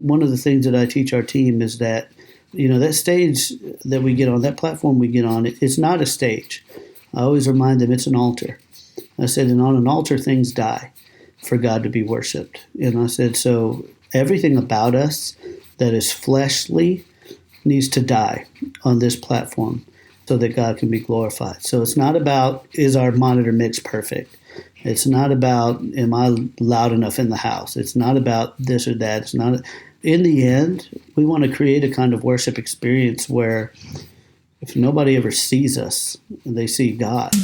One of the things that I teach our team is that, that stage that we get on, that platform we get on, it's not a stage. I always remind them it's an altar. I said, and on an altar, things die for God to be worshiped. And I said, so everything about us that is fleshly needs to die on this platform so that God can be glorified. So it's not about, is our monitor mix perfect? It's not about, am I loud enough in the house? It's not about this or that. It's not. In the end, we want to create a kind of worship experience where if nobody ever sees us, they see God.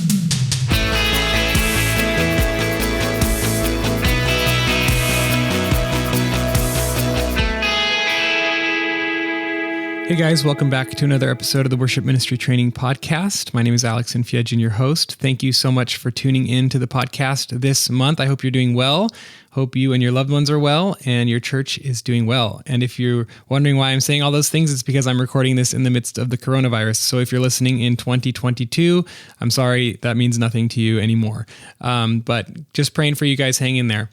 Hey guys, welcome back to another episode of the Worship Ministry Training Podcast. My name is Alex Infiegin, your host. Thank you so much for tuning in to the podcast this month. I hope you're doing well. Hope you and your loved ones are well and your church is doing well. And if you're wondering why I'm saying all those things, it's because I'm recording this in the midst of the coronavirus. So if you're listening in 2022, I'm sorry, that means nothing to you anymore. But just praying for you guys, hang in there.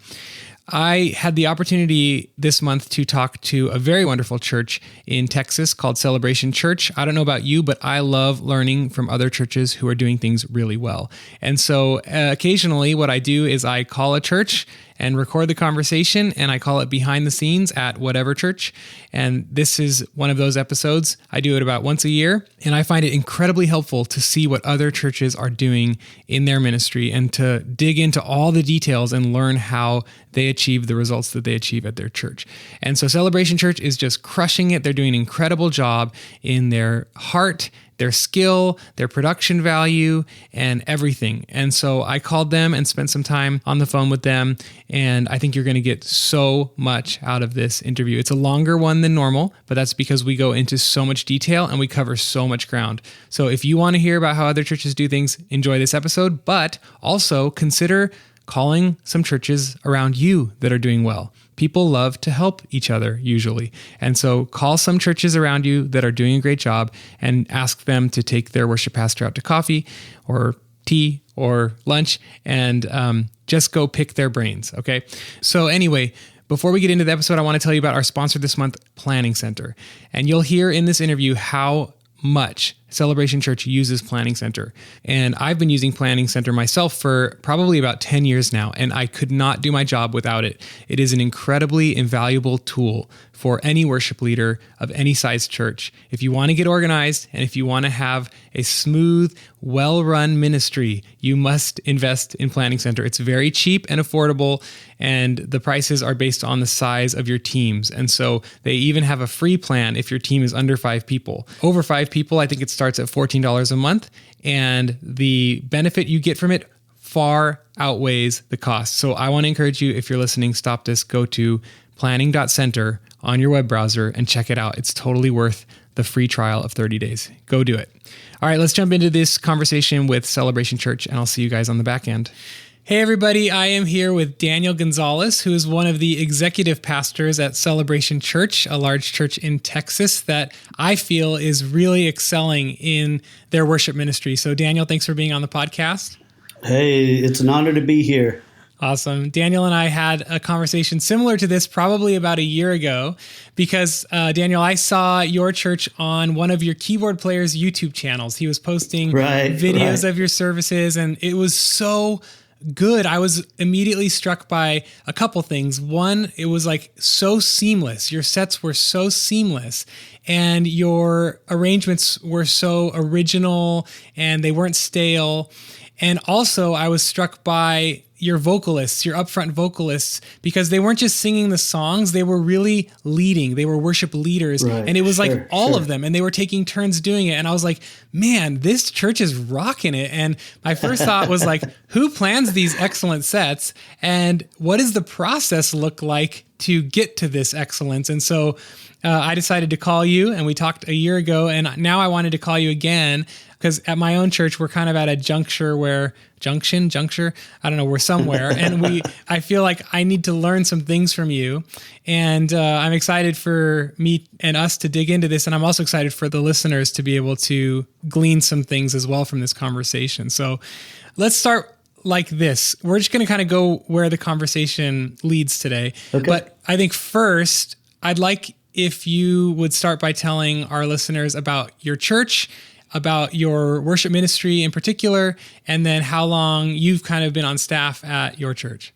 I had the opportunity this month to talk to a very wonderful church in Texas called Celebration Church. I don't know about you, but I love learning from other churches who are doing things really well. And so occasionally what I do is I call a church and record the conversation, and I call it Behind the Scenes at whatever church. And this is one of those episodes. I do it about once a year, and I find it incredibly helpful to see what other churches are doing in their ministry and to dig into all the details and learn how they achieve the results that they achieve at their church. And so Celebration Church is just crushing it. They're doing an incredible job in their heart, their skill, their production value, and everything. And so I called them and spent some time on the phone with them, and I think you're going to get so much out of this interview. It's a longer one than normal, but that's because we go into so much detail and we cover so much ground. So if you want to hear about how other churches do things, enjoy this episode, but also consider calling some churches around you that are doing well. People love to help each other usually. And so call some churches around you that are doing a great job and ask them to take their worship pastor out to coffee or tea or lunch and just go pick their brains, okay? So anyway, before we get into the episode, I want to tell you about our sponsor this month, Planning Center. And you'll hear in this interview how much Celebration Church uses Planning Center. And I've been using Planning Center myself for probably about 10 years now, and I could not do my job without it. It is an incredibly invaluable tool for any worship leader of any size church. If you want to get organized and if you want to have a smooth, well-run ministry, you must invest in Planning Center. It's very cheap and affordable, and the prices are based on the size of your teams. And so they even have a free plan if your team is under 5 people. Over 5 people, I think it starts at $14 a month, and the benefit you get from it far outweighs the cost. So I want to encourage you, if you're listening, stop this, go to planning.center on your web browser and check it out. It's totally worth the free trial of 30 days. Go do it. All right, let's jump into this conversation with Celebration Church, and I'll see you guys on the back end. Hey everybody, I am here with Daniel Gonzalez, who is one of the executive pastors at Celebration Church, a large church in Texas that I feel is really excelling in their worship ministry. So Daniel, thanks for being on the podcast. Hey, it's an honor to be here. Awesome. Daniel and I had a conversation similar to this probably about a year ago because, Daniel, I saw your church on one of your keyboard players' YouTube channels. He was posting videos of your services, and it was so good. I was immediately struck by a couple things. One, it was like so seamless. Your sets were so seamless and your arrangements were so original and they weren't stale. And also I was struck by your vocalists, your upfront vocalists, because they weren't just singing the songs, they were really leading. They were worship leaders. Right, and it was like all of them, and they were taking turns doing it. And I was like, man, this church is rocking it. And my first thought was like, who plans these excellent sets? And what does the process look like to get to this excellence? And so I decided to call you, and we talked a year ago, and now I wanted to call you again because at my own church, we're kind of at a juncture where I don't know, we're somewhere. And I feel like I need to learn some things from you. And I'm excited for me and us to dig into this. And I'm also excited for the listeners to be able to glean some things as well from this conversation. So let's start like this. We're just going to kind of go where the conversation leads today. Okay. But I think first, I'd like if you would start by telling our listeners about your church, about your worship ministry in particular, and then how long you've kind of been on staff at your church.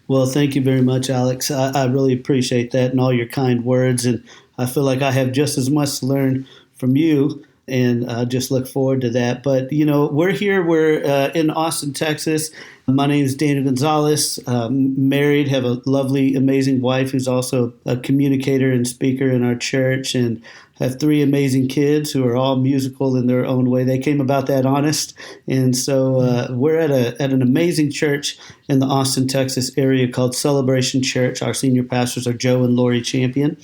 Well, thank you very much, Alex. I really appreciate that and all your kind words. And I feel like I have just as much to learn from you, and I just look forward to that. But, we're here. We're in Austin, Texas. My name is Dana Gonzalez, married, have a lovely, amazing wife who's also a communicator and speaker in our church, and have 3 amazing kids who are all musical in their own way. They came about that honest. And so we're at an amazing church in the Austin, Texas area called Celebration Church. Our senior pastors are Joe and Lori Champion.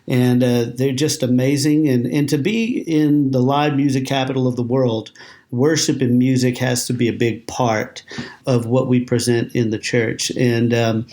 And they're just amazing. And to be in the live music capital of the world, worship and music has to be a big part of what we present in the church. And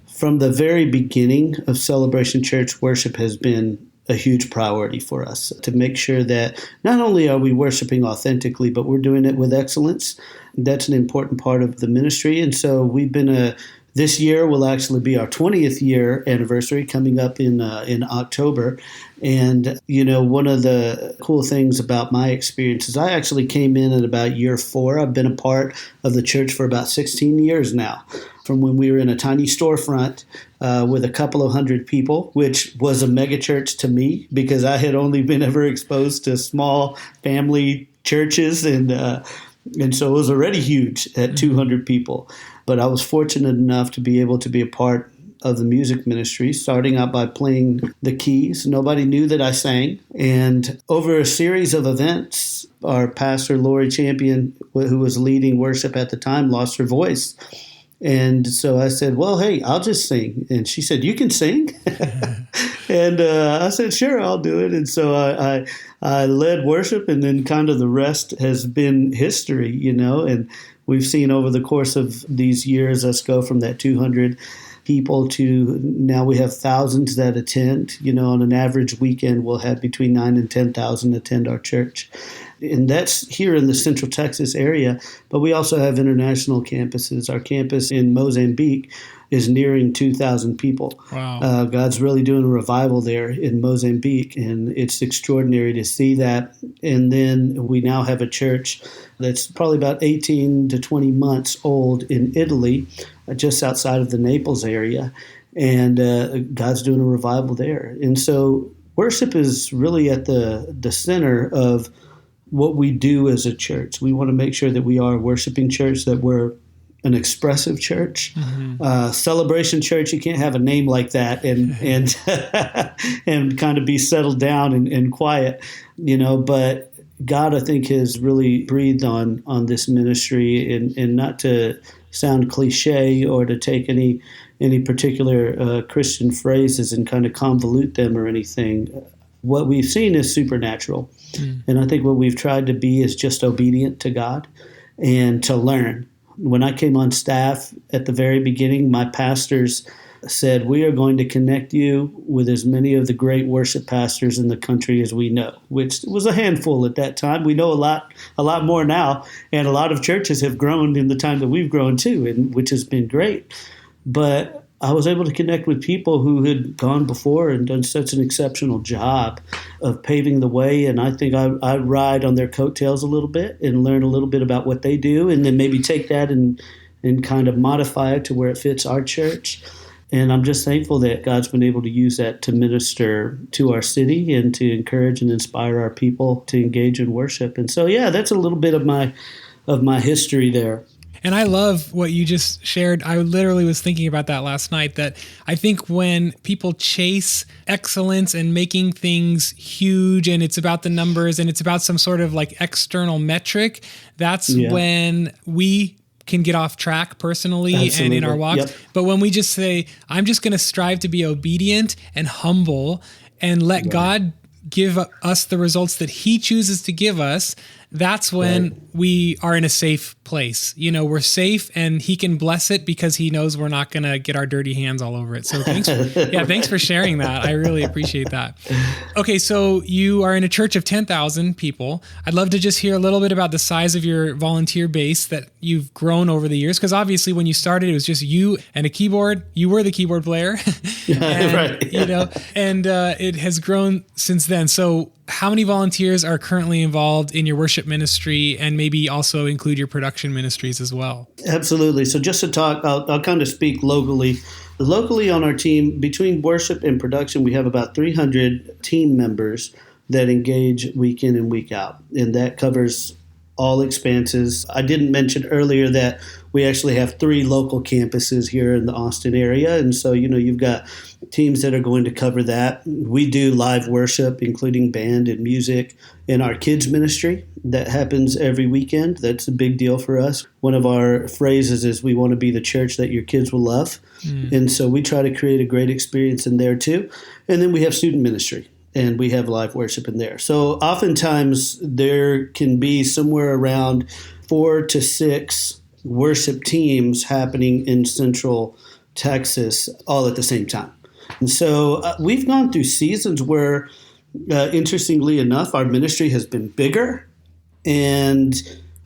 from the very beginning of Celebration Church, worship has been a huge priority for us to make sure that not only are we worshiping authentically, but we're doing it with excellence. That's an important part of the ministry. And so we've been this year will actually be our 20th year anniversary coming up in October. And, one of the cool things about my experience is I actually came in at about year 4. I've been a part of the church for about 16 years now, from when we were in a tiny storefront with a couple of hundred people, which was a mega church to me because I had only been ever exposed to small family churches. And so it was already huge at 200 people. But I was fortunate enough to be able to be a part of the music ministry, starting out by playing the keys. Nobody knew that I sang. And over a series of events, our pastor, Lori Champion, who was leading worship at the time, lost her voice. And so I said, well, hey, I'll just sing. And she said, you can sing? And I said, sure, I'll do it. And so I led worship, and then kind of the rest has been history, and we've seen over the course of these years us go from that 200 people to now we have thousands that attend. On an average weekend, we'll have between 9,000 and 10,000 attend our church. And that's here in the Central Texas area. But we also have international campuses. Our campus in Mozambique is nearing 2,000 people. Wow. God's really doing a revival there in Mozambique, and it's extraordinary to see that. And then we now have a church that's probably about 18 to 20 months old in Italy, just outside of the Naples area. And God's doing a revival there. And so worship is really at the center of what we do as a church. We want to make sure that we are a worshiping church, that we're an expressive church. Mm-hmm. Celebration Church, you can't have a name like that and and kind of be settled down and quiet, but God, I think, has really breathed on this ministry, and not to sound cliche or to take any particular Christian phrases and kind of convolute them or anything. What we've seen is supernatural. And I think what we've tried to be is just obedient to God and to learn. When I came on staff at the very beginning, my pastors said, we are going to connect you with as many of the great worship pastors in the country as we know, which was a handful at that time. We know a lot more now, and a lot of churches have grown in the time that we've grown too, and which has been great. But I was able to connect with people who had gone before and done such an exceptional job of paving the way. And I think I ride on their coattails a little bit and learn a little bit about what they do, and then maybe take that and kind of modify it to where it fits our church. And I'm just thankful that God's been able to use that to minister to our city and to encourage and inspire our people to engage in worship. And so, yeah, that's a little bit of my history there. And I love what you just shared. I literally was thinking about that last night, that I think when people chase excellence and making things huge, and it's about the numbers and it's about some sort of like external metric, that's when we can get off track personally. Absolutely. And in our walks. Yep. But when we just say, I'm just going to strive to be obedient and humble and let God give us the results that he chooses to give us, that's when we are in a safe place. We're safe, and he can bless it because he knows we're not going to get our dirty hands all over it. So thanks for sharing that. I really appreciate that. Okay, so you are in a church of 10,000 people. I'd love to just hear a little bit about the size of your volunteer base that you've grown over the years, because obviously when you started, it was just you and a keyboard. You were the keyboard player, and, right. And it has grown since then. So how many volunteers are currently involved in your worship ministry, and maybe also include your production ministries as well? Absolutely. So just to talk, I'll kind of speak locally. Locally on our team, between worship and production, we have about 300 team members that engage week in and week out. And that covers all expanses. I didn't mention earlier that we actually have 3 local campuses here in the Austin area. And so, you've got teams that are going to cover that. We do live worship, including band and music, in our kids ministry. That happens every weekend. That's a big deal for us. One of our phrases is we want to be the church that your kids will love. And so we try to create a great experience in there too. And then we have student ministry, and we have live worship in there. So oftentimes there can be somewhere around 4 to 6 worship teams happening in Central Texas all at the same time. And so we've gone through seasons where, interestingly enough, our ministry has been bigger. And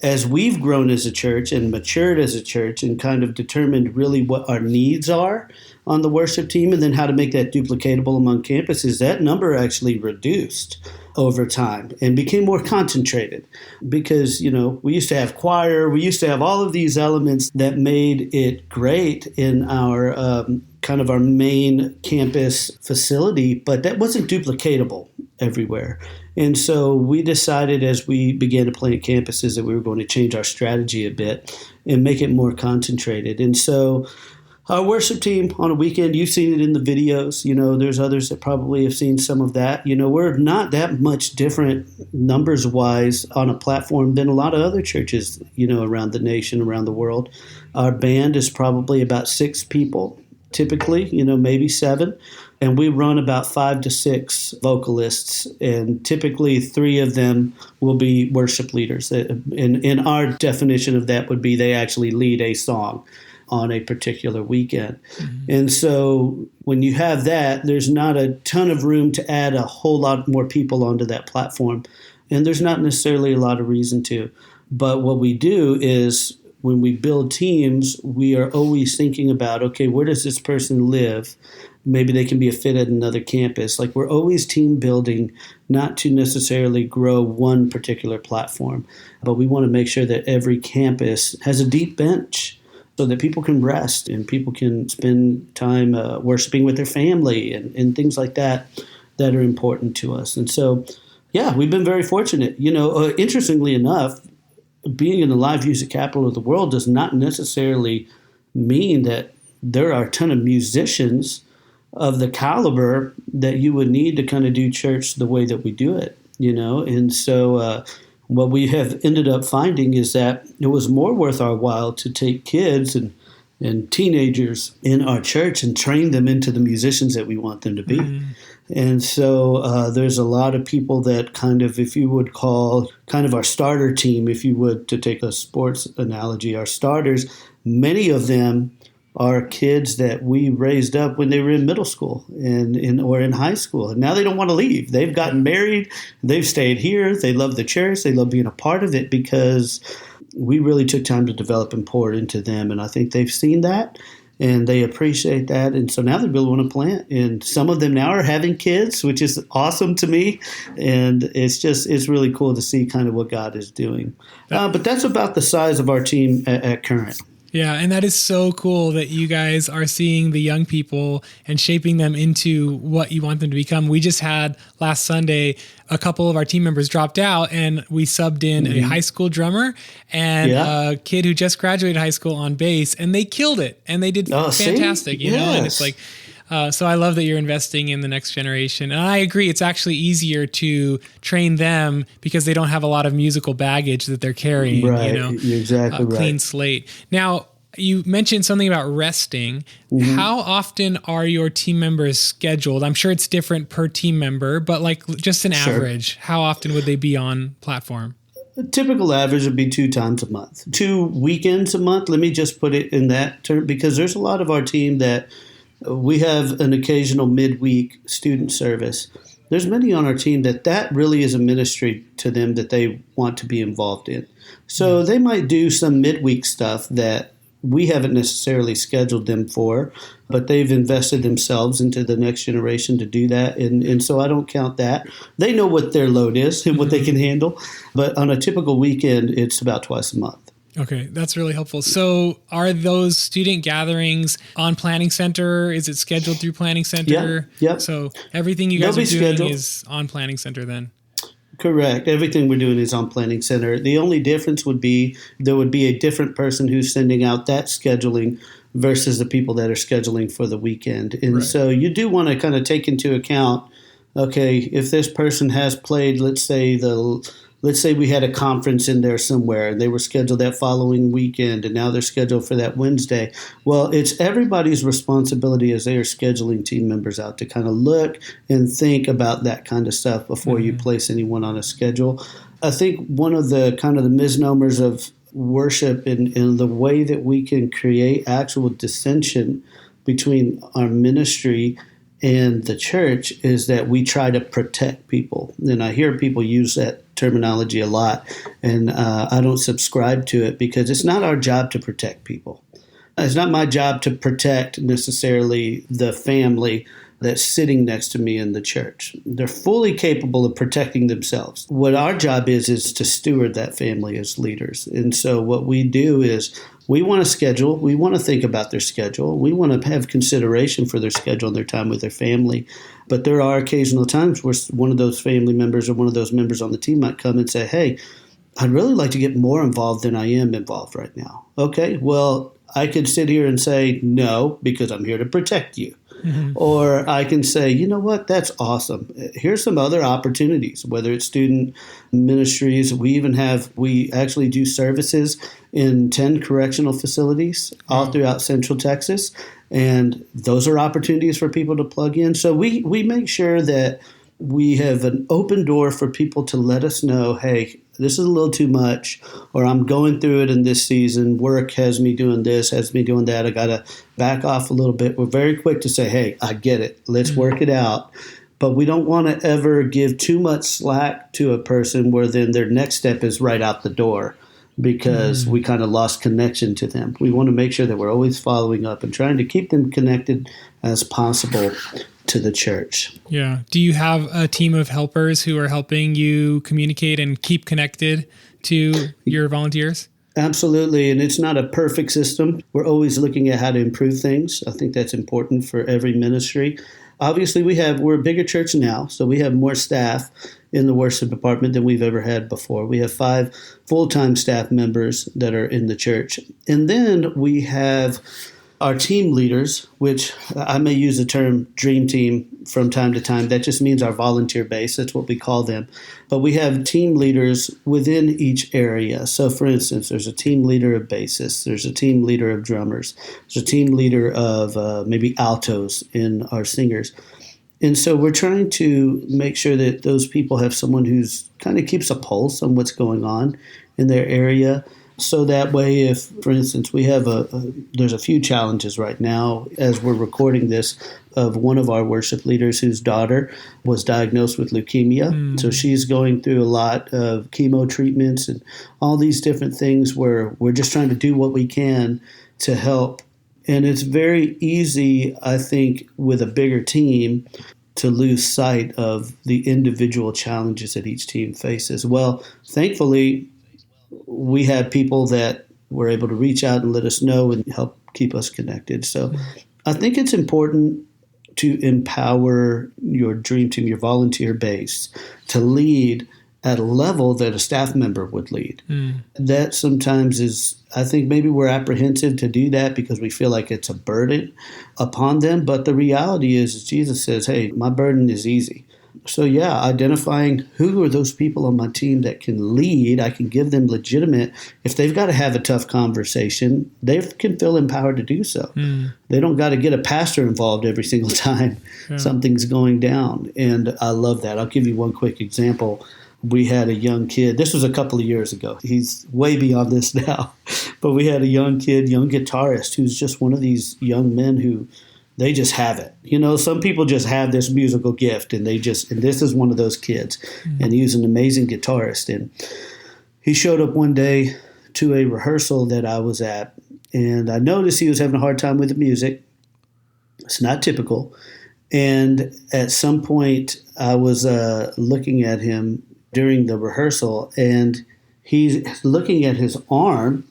as we've grown as a church and matured as a church and kind of determined really what our needs are on the worship team and then how to make that duplicatable among campuses, that number actually reduced over time and became more concentrated because, we used to have choir, we used to have all of these elements that made it great in our kind of our main campus facility, but that wasn't duplicatable everywhere. And so we decided as we began to plant campuses that we were going to change our strategy a bit and make it more concentrated. And so our worship team on a weekend, you've seen it in the videos, there's others that probably have seen some of that. We're not that much different numbers wise on a platform than a lot of other churches, around the nation, around the world. Our band is probably about 6 people, typically, maybe 7. And we run about 5 to 6 vocalists, and typically 3 of them will be worship leaders. In our definition of that would be they actually lead a song on a particular weekend. Mm-hmm. And so when you have that, there's not a ton of room to add a whole lot more people onto that platform. And there's not necessarily a lot of reason to. But what we do is when we build teams, we are always thinking about, okay, where does this person live? Maybe they can be a fit at another campus. Like we're always team building, not to necessarily grow one particular platform, but we want to make sure that every campus has a deep bench so that people can rest and people can spend time worshiping with their family and things like that that are important to us. And so, yeah, we've been very fortunate. Interestingly enough, being in the live music capital of the world does not necessarily mean that there are a ton of musicians of the caliber that you would need to kind of do church the way that we do it, And so what we have ended up finding is that it was more worth our while to take kids and teenagers in our church and train them into the musicians that we want them to be. Mm-hmm. And so there's a lot of people that kind of, if you would call kind of our starter team, if you would, to take a sports analogy, our starters, many of them are kids that we raised up when they were in middle school or in high school. And now they don't want to leave. They've gotten married. They've stayed here. They love the church. They love being a part of it because we really took time to develop and pour into them. And I think they've seen that and they appreciate that. And so now they really want to plant. And some of them now are having kids, which is awesome to me. And it's really cool to see kind of what God is doing. But that's about the size of our team at current. Yeah, and that is so cool that you guys are seeing the young people and shaping them into what you want them to become. We just had last Sunday, a couple of our team members dropped out and we subbed in a high school drummer and a kid who just graduated high school on bass, and they killed it and they did fantastic, you know, and it's like, so I love that you're investing in the next generation. And I agree, it's actually easier to train them because they don't have a lot of musical baggage that they're carrying. Right, you're exactly right. Clean slate. Now, you mentioned something about resting. Mm-hmm. How often are your team members scheduled? I'm sure it's different per team member, but like just an average, how often would they be on platform? A typical average would be 2 times a month, 2 weekends a month. Let me just put it in that term, because there's a lot of our team that we have an occasional midweek student service. There's many on our team that really is a ministry to them that they want to be involved in. So they might do some midweek stuff that we haven't necessarily scheduled them for, but they've invested themselves into the next generation to do that. And so I don't count that. They know what their load is and what they can handle. But on a typical weekend, it's about twice a month. Okay, that's really helpful. So are those student gatherings on Planning Center? Is it scheduled through Planning Center? Yep. So everything you guys are doing scheduled. is on Planning Center then? Correct. Everything we're doing is on Planning Center. The only difference would be there would be a different person who's sending out that scheduling versus the people that are scheduling for the weekend. And so you do want to kind of take into account, okay, if this person has played, let's say we had a conference in there somewhere and they were scheduled that following weekend and now they're scheduled for that Wednesday. Well, it's everybody's responsibility as they are scheduling team members out to kind of look and think about that kind of stuff before you place anyone on a schedule. I think one of the kind of the misnomers of worship and the way that we can create actual dissension between our ministry and the church is that we try to protect people. And I hear people use that terminology a lot, and I don't subscribe to it because it's not our job to protect people. It's not my job to protect necessarily the family that's sitting next to me in the church. They're fully capable of protecting themselves. What our job is to steward that family as leaders. And so what we do is we want to schedule. We want to think about their schedule. We want to have consideration for their schedule and their time with their family. But there are occasional times where one of those family members or one of those members on the team might come and say, hey, I'd really like to get more involved than I am involved right now. Okay, well, I could sit here and say no because I'm here to protect you. Mm-hmm. Or I can say, you know what, that's awesome. Here's some other opportunities, whether it's student ministries. We actually do services in 10 correctional facilities all throughout Central Texas. And those are opportunities for people to plug in. So we make sure that we have an open door for people to let us know, hey, this is a little too much, or I'm going through it in this season. Work has me doing this, has me doing that. I got to back off a little bit. We're very quick to say, hey, I get it. Let's work it out. But we don't want to ever give too much slack to a person where then their next step is right out the door because we kind of lost connection to them. We want to make sure that we're always following up and trying to keep them connected as possible to the church. Yeah. Do you have a team of helpers who are helping you communicate and keep connected to your volunteers? Absolutely. And it's not a perfect system. We're always looking at how to improve things. I think that's important for every ministry. Obviously, we're a bigger church now, so we have more staff in the worship department than we've ever had before. We have 5 full-time staff members that are in the church. And then we have our team leaders, which I may use the term dream team from time to time. That just means our volunteer base. That's what we call them. But we have team leaders within each area. So, for instance, there's a team leader of bassists. There's a team leader of drummers. There's a team leader of maybe altos in our singers. And so we're trying to make sure that those people have someone who's kind of keeps a pulse on what's going on in their area. So that way, if, for instance, we have there's a few challenges right now as we're recording this of one of our worship leaders whose daughter was diagnosed with leukemia. So she's going through a lot of chemo treatments and all these different things where we're just trying to do what we can to help. And it's very easy, I think, with a bigger team to lose sight of the individual challenges that each team faces. Well, thankfully, we have people that were able to reach out and let us know and help keep us connected. So I think it's important to empower your dream team, your volunteer base, to lead at a level that a staff member would lead. That sometimes is, I think maybe we're apprehensive to do that because we feel like it's a burden upon them. But the reality is Jesus says, hey, my burden is easy. So, yeah, identifying who are those people on my team that can lead, I can give them legitimate. If they've got to have a tough conversation, they can feel empowered to do so. They don't got to get a pastor involved every single time something's going down. And I love that. I'll give you one quick example. we had a young kid. This was a couple of years ago. He's way beyond this now. But we had a young guitarist who's just one of these young men who they just have it. Some people just have this musical gift, and and this is one of those kids. Mm-hmm. And he's an amazing guitarist. And he showed up one day to a rehearsal that I was at, and I noticed he was having a hard time with the music. It's not typical. And at some point, I was looking at him during the rehearsal, and he's looking at his arm,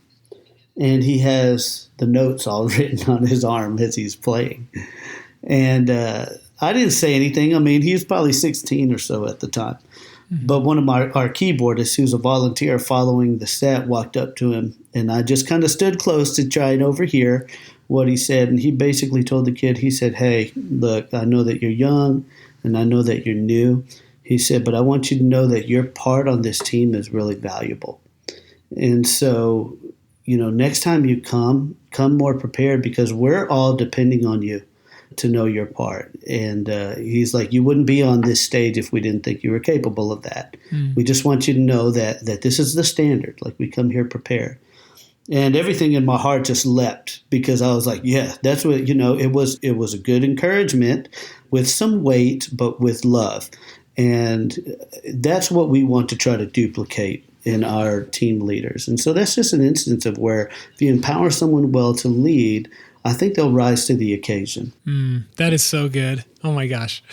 and he has the notes all written on his arm as he's playing. And I didn't say anything. I mean, he was probably 16 or so at the time. Mm-hmm. But one of our keyboardists, who's a volunteer following the set, walked up to him, and I just kind of stood close to try and overhear what he said. And he basically told the kid, he said, "Hey, look, I know that you're young, and I know that you're new." He said, "But I want you to know that your part on this team is really valuable. And so, next time you come more prepared, because we're all depending on you to know your part." And he's like, "You wouldn't be on this stage if we didn't think you were capable of that. We just want you to know that this is the standard. Like, we come here prepared." And everything in my heart just leapt, because I was like, yeah, that's what, it was a good encouragement with some weight, but with love. And that's what we want to try to duplicate in our team leaders. And so that's just an instance of where if you empower someone well to lead, I think they'll rise to the occasion. That is so good. Oh my gosh.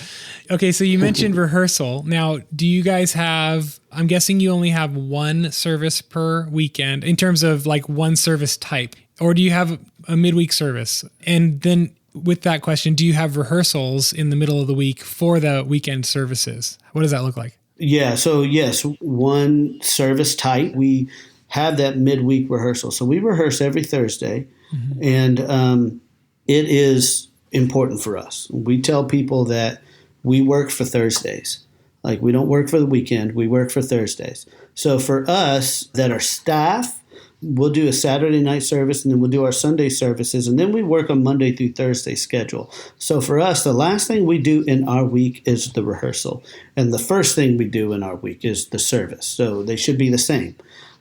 Okay, so you mentioned rehearsal. Now, do you guys have, I'm guessing you only have one service per weekend in terms of like one service type, or do you have a midweek service? And then with that question, do you have rehearsals in the middle of the week for the weekend services? What does that look like? Yeah, so yes, one service type. We have that midweek rehearsal. So we rehearse every Thursday. Mm-hmm. And it is important for us. We tell people that we work for Thursdays. Like, we don't work for the weekend. We work for Thursdays. So for us, that are staff, we'll do a Saturday night service, and then we'll do our Sunday services, and then we work on Monday through Thursday schedule. So for us, the last thing we do in our week is the rehearsal. And the first thing we do in our week is the service. So they should be the same.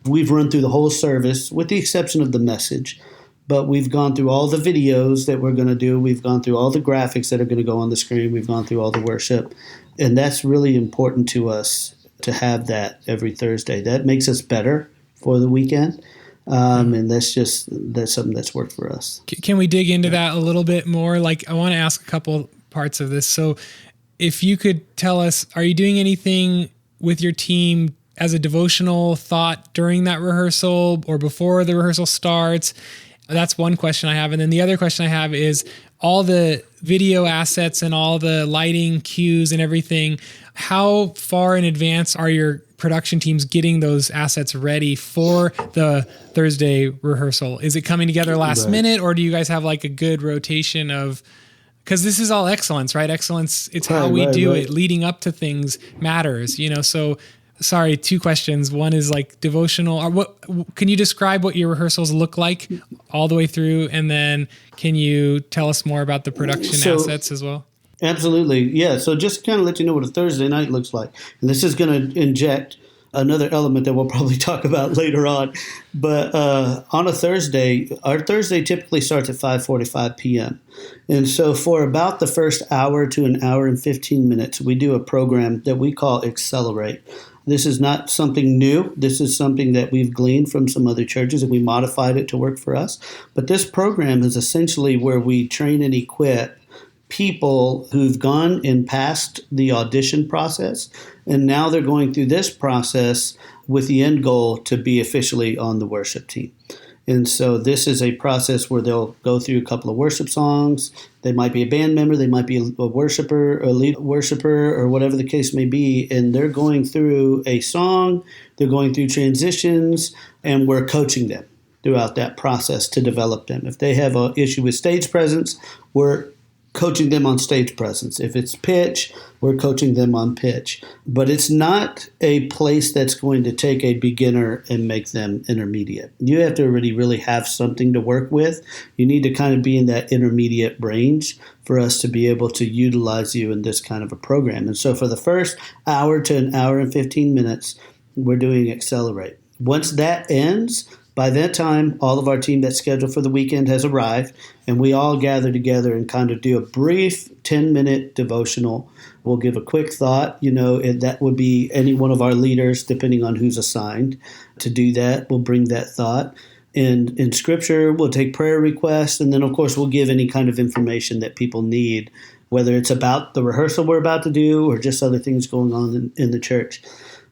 We've run through the whole service with the exception of the message. But we've gone through all the videos that we're going to do. We've gone through all the graphics that are going to go on the screen. We've gone through all the worship. And that's really important to us to have that every Thursday. That makes us better for the weekend. And that's something that's worked for us. Can we dig into that a little bit more? Like, I want to ask a couple parts of this. So if you could tell us, are you doing anything with your team as a devotional thought during that rehearsal or before the rehearsal starts? That's one question I have. And then the other question I have is all the video assets and all the lighting cues and everything. How far in advance are your production teams getting those assets ready for the Thursday rehearsal? Is it coming together last minute, or do you guys have like a good rotation of, because this is all excellence, right? Excellence, it's how we do it. Leading up to things matters, so sorry, two questions. One is like devotional. Or what can you describe what your rehearsals look like all the way through? And then can you tell us more about the production assets as well? Absolutely. Yeah. So just kind of let you know what a Thursday night looks like. And this is going to inject another element that we'll probably talk about later on. But on a Thursday, our Thursday typically starts at 5:45 p.m. And so for about the first hour to an hour and 15 minutes, we do a program that we call Accelerate. This is not something new. This is something that we've gleaned from some other churches, and we modified it to work for us. But this program is essentially where we train and equip people who've gone and passed the audition process, and now they're going through this process with the end goal to be officially on the worship team. And so this is a process where they'll go through a couple of worship songs. They might be a band member, they might be a worshiper, or a lead worshiper, or whatever the case may be. And they're going through a song, they're going through transitions, and we're coaching them throughout that process to develop them. If they have an issue with stage presence, we're coaching them on stage presence. If it's pitch, we're coaching them on pitch. But it's not a place that's going to take a beginner and make them intermediate. You have to already really have something to work with. You need to kind of be in that intermediate range for us to be able to utilize you in this kind of a program. And so for the first hour to an hour and 15 minutes, we're doing Accelerate. Once that ends, by that time, all of our team that's scheduled for the weekend has arrived, and we all gather together and kind of do a brief 10-minute devotional. We'll give a quick thought, and that would be any one of our leaders, depending on who's assigned to do that. We'll bring that thought. In Scripture, we'll take prayer requests, and then, of course, we'll give any kind of information that people need, whether it's about the rehearsal we're about to do or just other things going on in the church.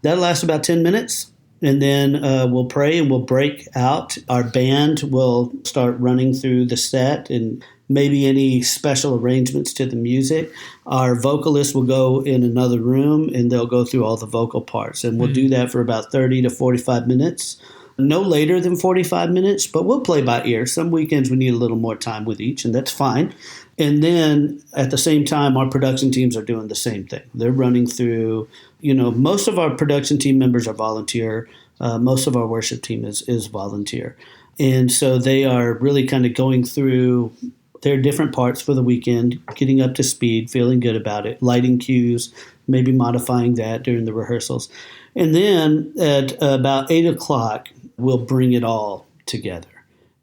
That lasts about 10 minutes. And then we'll pray and we'll break out. Our band will start running through the set and maybe any special arrangements to the music. Our vocalist will go in another room and they'll go through all the vocal parts. And we'll do that for about 30 to 45 minutes. No later than 45 minutes, but we'll play by ear. Some weekends we need a little more time with each, and that's fine. And then at the same time, our production teams are doing the same thing. They're running through, most of our production team members are volunteer. Most of our worship team is volunteer. And so they are really kind of going through their different parts for the weekend, getting up to speed, feeling good about it, lighting cues, maybe modifying that during the rehearsals. And then at about 8 o'clock, we'll bring it all together.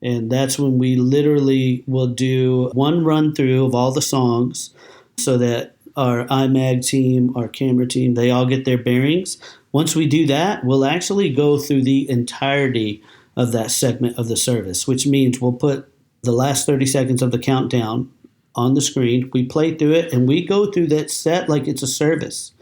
And that's when we literally will do one run through of all the songs so that our IMAG team, our camera team, they all get their bearings. Once we do that, we'll actually go through the entirety of that segment of the service, which means we'll put the last 30 seconds of the countdown on the screen. We play through it, and we go through that set like it's a service.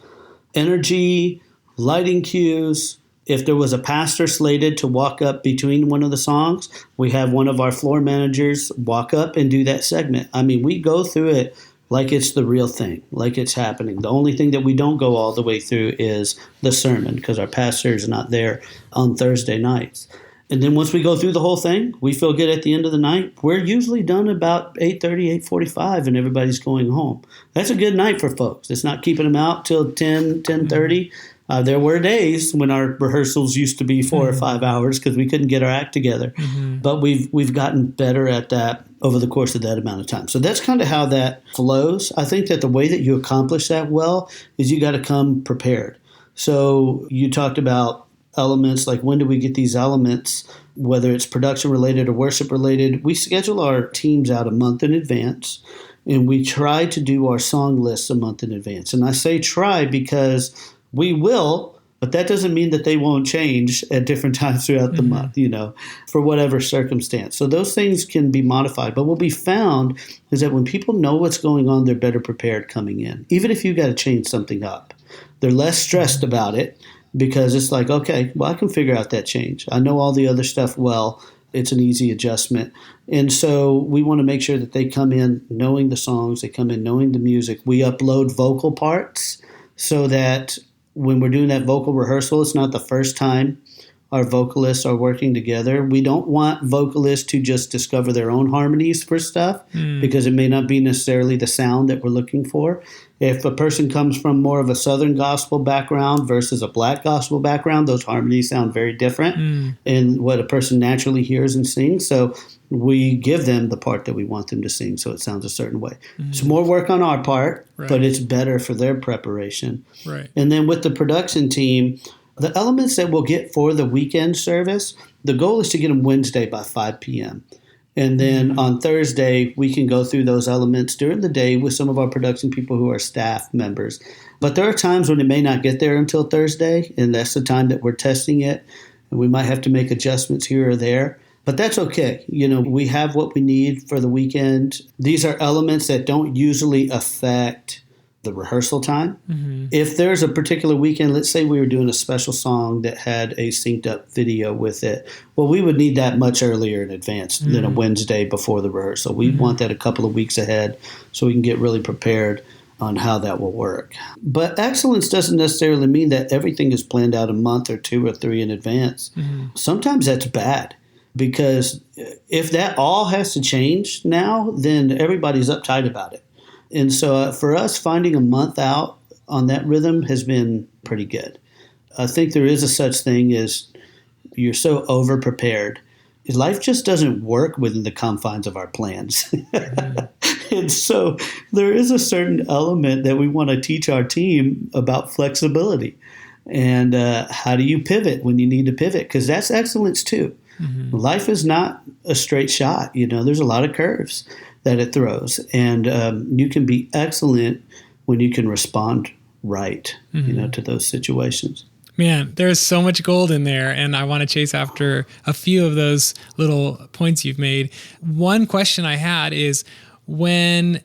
Energy, lighting cues. If there was a pastor slated to walk up between one of the songs, we have one of our floor managers walk up and do that segment. I mean, we go through it like it's the real thing, like it's happening. The only thing that we don't go all the way through is the sermon because our pastor is not there on Thursday nights. And then once we go through the whole thing, we feel good at the end of the night. We're usually done about 8:30, 8:45, and everybody's going home. That's a good night for folks. It's not keeping them out till 10, 10:30. There were days when our rehearsals used to be 4 or 5 hours because we couldn't get our act together. But we've gotten better at that over the course of that amount of time. So that's kind of how that flows. I think that the way that you accomplish that well is you got to come prepared. So you talked about elements, like when do we get these elements, whether it's production related or worship related. We schedule our teams out a month in advance, and we try to do our song lists a month in advance. And I say try because we will, but that doesn't mean that they won't change at different times throughout the month, for whatever circumstance. So those things can be modified. But what we found is that when people know what's going on, they're better prepared coming in. Even if you got to change something up, they're less stressed about it because it's like, okay, well, I can figure out that change. I know all the other stuff well. It's an easy adjustment. And so we want to make sure that they come in knowing the songs, they come in knowing the music. We upload vocal parts so that when we're doing that vocal rehearsal, it's not the first time our vocalists are working together. We don't want vocalists to just discover their own harmonies for stuff because it may not be necessarily the sound that we're looking for. If a person comes from more of a Southern gospel background versus a Black gospel background, those harmonies sound very different in what a person naturally hears and sings. So we give them the part that we want them to sing so it sounds a certain way. It's more work on our part, but it's better for their preparation. Right. And then with the production team, the elements that we'll get for the weekend service, the goal is to get them Wednesday by 5 p.m. And then on Thursday, we can go through those elements during the day with some of our production people who are staff members. But there are times when it may not get there until Thursday, and that's the time that we're testing it. And we might have to make adjustments here or there. But that's okay. We have what we need for the weekend. These are elements that don't usually affect the rehearsal time. If there's a particular weekend, let's say we were doing a special song that had a synced up video with it, well, we would need that much earlier in advance than a Wednesday before the rehearsal. We want that a couple of weeks ahead so we can get really prepared on how that will work. But excellence doesn't necessarily mean that everything is planned out a month or 2 or 3 in advance. Sometimes that's bad because if that all has to change now, then everybody's uptight about it. And so for us, finding a month out on that rhythm has been pretty good. I think there is a such thing as you're so over-prepared. Life just doesn't work within the confines of our plans. And so there is a certain element that we want to teach our team about flexibility. And how do you pivot when you need to pivot? Because that's excellence too. Mm-hmm. Life is not a straight shot. There's a lot of curves that it throws. And you can be excellent when you can respond right, to those situations. Man, there's so much gold in there, and I want to chase after a few of those little points you've made. One question I had is, when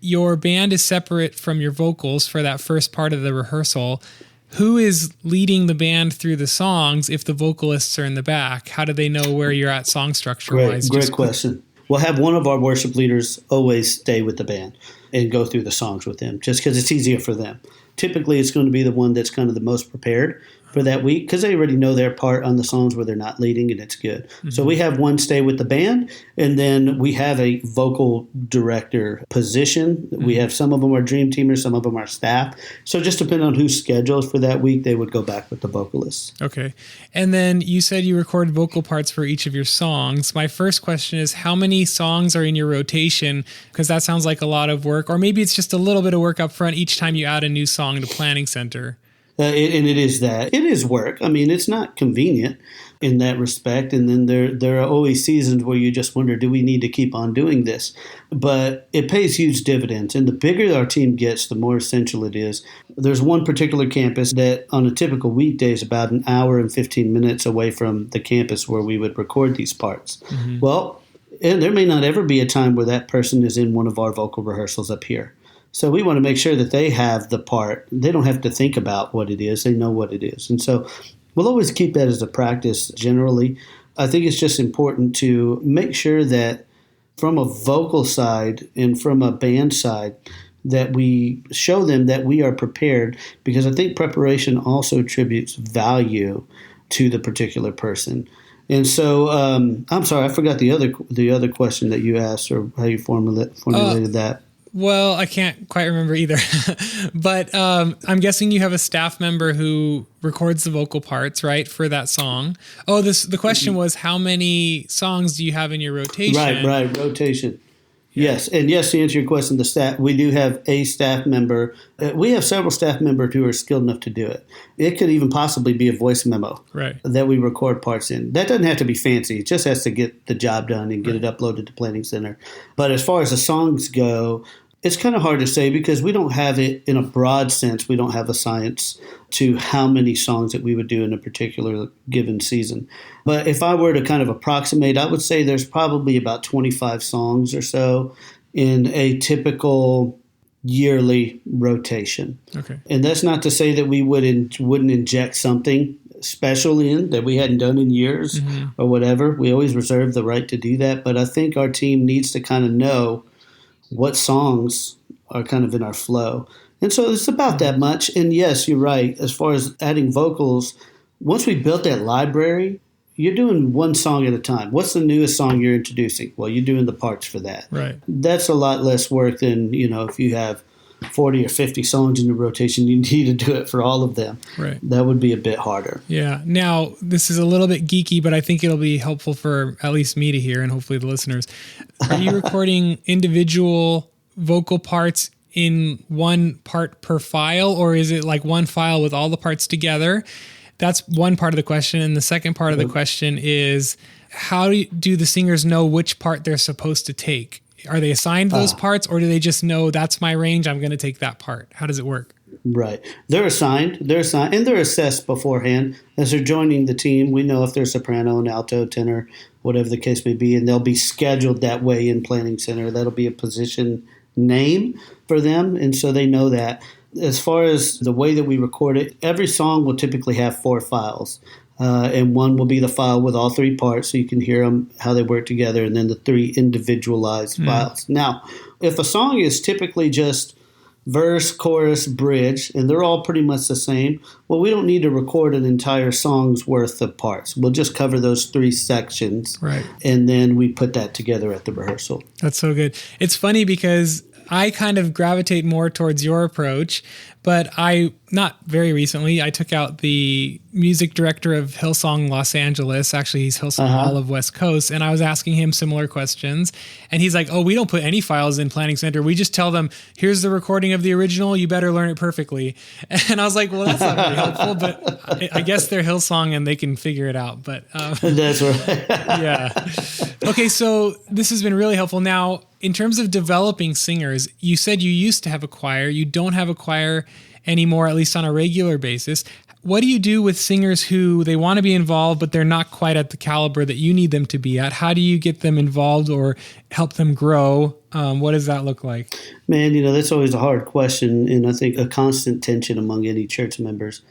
your band is separate from your vocals for that first part of the rehearsal, who is leading the band through the songs if the vocalists are in the back? How do they know where you're at song structure-wise? Great question. We'll have one of our worship leaders always stay with the band and go through the songs with them, just because it's easier for them. Typically, it's going to be the one that's kind of the most prepared for that week because they already know their part on the songs where they're not leading, and it's good. Mm-hmm. So we have one stay with the band, and then we have a vocal director position. Mm-hmm. We have some of them are dream teamers, some of them are staff. So just depending on who's scheduled for that week, they would go back with the vocalists. Okay. And then you said you record vocal parts for each of your songs. My first question is, how many songs are in your rotation? Because that sounds like a lot of work, or maybe it's just a little bit of work up front each time you add a new song to Planning Center. And it is that. It is work. I mean, it's not convenient in that respect. And then there are always seasons where you just wonder, do we need to keep on doing this? But it pays huge dividends. And the bigger our team gets, the more essential it is. There's one particular campus that on a typical weekday is about an hour and 15 minutes away from the campus where we would record these parts. Mm-hmm. Well, and there may not ever be a time where that person is in one of our vocal rehearsals up here. So we want to make sure that they have the part. They don't have to think about what it is. They know what it is. And so we'll always keep that as a practice generally. I think it's just important to make sure that from a vocal side and from a band side that we show them that we are prepared, because I think preparation also attributes value to the particular person. And so I'm sorry, I forgot the other question that you asked or how you formulated that. Well, I can't quite remember either, but I'm guessing you have a staff member who records the vocal parts, right, for that song. Oh, the question was, how many songs do you have in your rotation? Right, rotation. Yeah. Yes, and yes, to answer your question, the staff, we do have a staff member. We have several staff members who are skilled enough to do it. It could even possibly be a voice memo that we record parts in. That doesn't have to be fancy. It just has to get the job done and get it uploaded to Planning Center. But as far as the songs go, it's kind of hard to say because we don't have it in a broad sense. We don't have a science to how many songs that we would do in a particular given season. But if I were to kind of approximate, I would say there's probably about 25 songs or so in a typical yearly rotation. Okay. And that's not to say that we wouldn't inject something special in that we hadn't done in years or whatever. We always reserve the right to do that. But I think our team needs to kind of know what songs are kind of in our flow. And so it's about that much. And yes, you're right. As far as adding vocals, once we built that library, you're doing one song at a time. What's the newest song you're introducing? Well, you're doing the parts for that. Right. That's a lot less work than, if you have 40 or 50 songs in your rotation, you need to do it for all of them. Right. That would be a bit harder. Yeah. Now, this is a little bit geeky, but I think it'll be helpful for at least me to hear and hopefully the listeners. Are you recording individual vocal parts in one part per file, or is it like one file with all the parts together? That's one part of the question. And the second part of the question is, how do the singers know which part they're supposed to take? Are they assigned those parts, or do they just know that's my range, I'm going to take that part? How does it work? Right. They're assigned, and they're assessed beforehand as they're joining the team. We know if they're soprano and alto, tenor, whatever the case may be, and they'll be scheduled that way in Planning Center. That'll be a position name for them, and so they know that. As far as the way that we record it, every song will typically have 4 files. And one will be the file with all 3 parts, so you can hear them, how they work together, and then the 3 individualized files. Now, if a song is typically just verse, chorus, bridge, and they're all pretty much the same, well, we don't need to record an entire song's worth of parts. We'll just cover those 3 sections, right? And then we put that together at the rehearsal. That's so good. It's funny because I kind of gravitate more towards your approach, but not very recently, I took out the music director of Hillsong Los Angeles. Actually, he's Hillsong all of West Coast. And I was asking him similar questions. And he's like, oh, we don't put any files in Planning Center. We just tell them, here's the recording of the original. You better learn it perfectly. And I was like, well, that's not very helpful. But I guess they're Hillsong and they can figure it out. But that's right. Yeah. Okay, so this has been really helpful. Now, in terms of developing singers, you said you used to have a choir. You don't have a choir anymore, at least on a regular basis. What do you do with singers who they want to be involved, but they're not quite at the caliber that you need them to be at? How do you get them involved or help them grow? What does that look like? Man, that's always a hard question, and I think a constant tension among any church members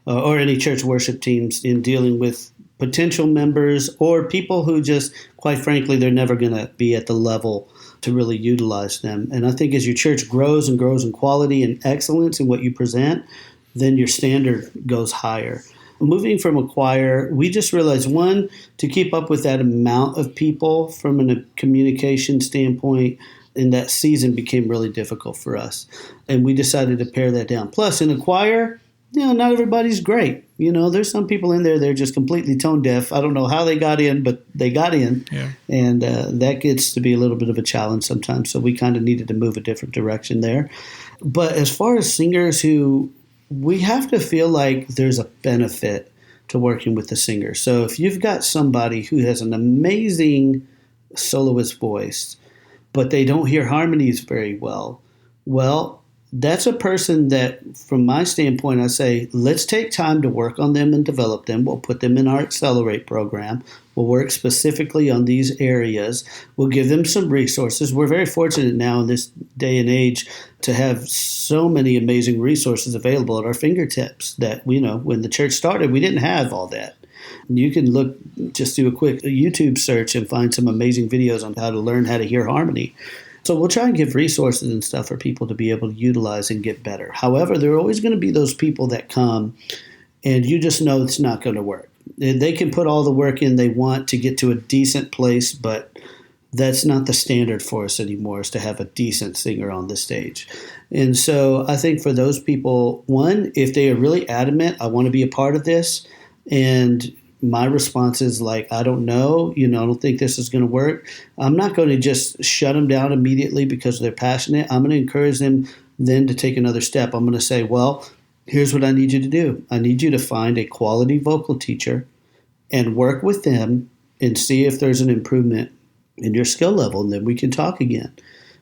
or any church worship teams in dealing with potential members or people who just, quite frankly, they're never going to be at the level to really utilize them. And I think as your church grows and grows in quality and excellence in what you present, then your standard goes higher. Moving from a choir, we just realized, one, to keep up with that amount of people from a communication standpoint in that season became really difficult for us. And we decided to pare that down. Plus, in a choir, not everybody's great. There's some people in there, they're just completely tone deaf. I don't know how they got in, but they got in. Yeah. And that gets to be a little bit of a challenge sometimes. So we kind of needed to move a different direction there. But as far as singers we have to feel like there's a benefit to working with the singer. So if you've got somebody who has an amazing soloist voice, but they don't hear harmonies very well, that's a person that, from my standpoint, I say, let's take time to work on them and develop them. We'll put them in our Accelerate program. We'll work specifically on these areas. We'll give them some resources. We're very fortunate now in this day and age to have so many amazing resources available at our fingertips that, when the church started, we didn't have all that. You can just do a quick YouTube search and find some amazing videos on how to learn how to hear harmony. So we'll try and give resources and stuff for people to be able to utilize and get better. However, there are always going to be those people that come and you just know it's not going to work. They can put all the work in they want to get to a decent place, but that's not the standard for us anymore, is to have a decent singer on the stage. And so I think for those people, one, if they are really adamant, I want to be a part of this, and my response is I don't know, I don't think this is going to work. I'm not going to just shut them down immediately because they're passionate. I'm going to encourage them then to take another step. I'm going to say, well, here's what I need you to do. I need you to find a quality vocal teacher and work with them and see if there's an improvement in your skill level, and then we can talk again.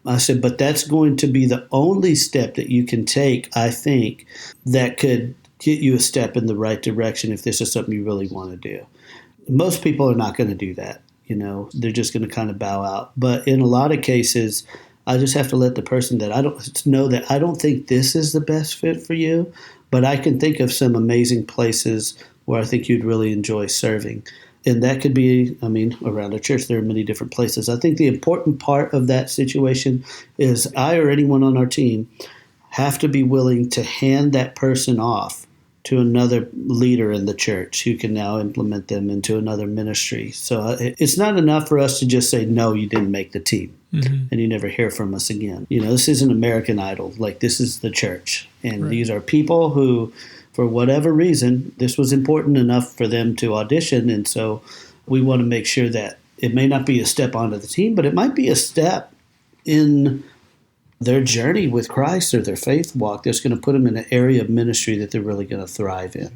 I said, but that's going to be the only step that you can take, I think, that could get you a step in the right direction if this is something you really want to do. Most people are not going to do that. They're just going to kind of bow out. But in a lot of cases, I just have to let the person that I don't think this is the best fit for you, but I can think of some amazing places where I think you'd really enjoy serving. And that could be, around a church, there are many different places. I think the important part of that situation is I or anyone on our team have to be willing to hand that person off to another leader in the church who can now implement them into another ministry. So it's not enough for us to just say, no, you didn't make the team, and you never hear from us again. This isn't American Idol. This is the church. And These are people who, for whatever reason, this was important enough for them to audition. And so we want to make sure that it may not be a step onto the team, but it might be a step in their journey with Christ or their faith walk that's going to put them in an area of ministry that they're really going to thrive in.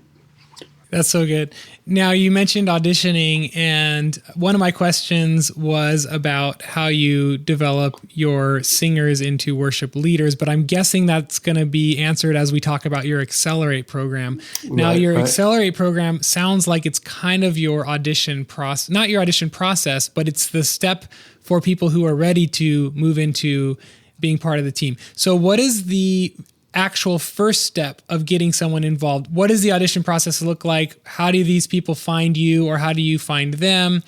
That's so good. Now, you mentioned auditioning, and one of my questions was about how you develop your singers into worship leaders, but I'm guessing that's going to be answered as we talk about your Accelerate program. Now, your Accelerate program sounds like it's kind of your audition process, not your audition process, but it's the step for people who are ready to move into being part of the team. So what is the actual first step of getting someone involved? What does the audition process look like? How do these people find you, or how do you find them?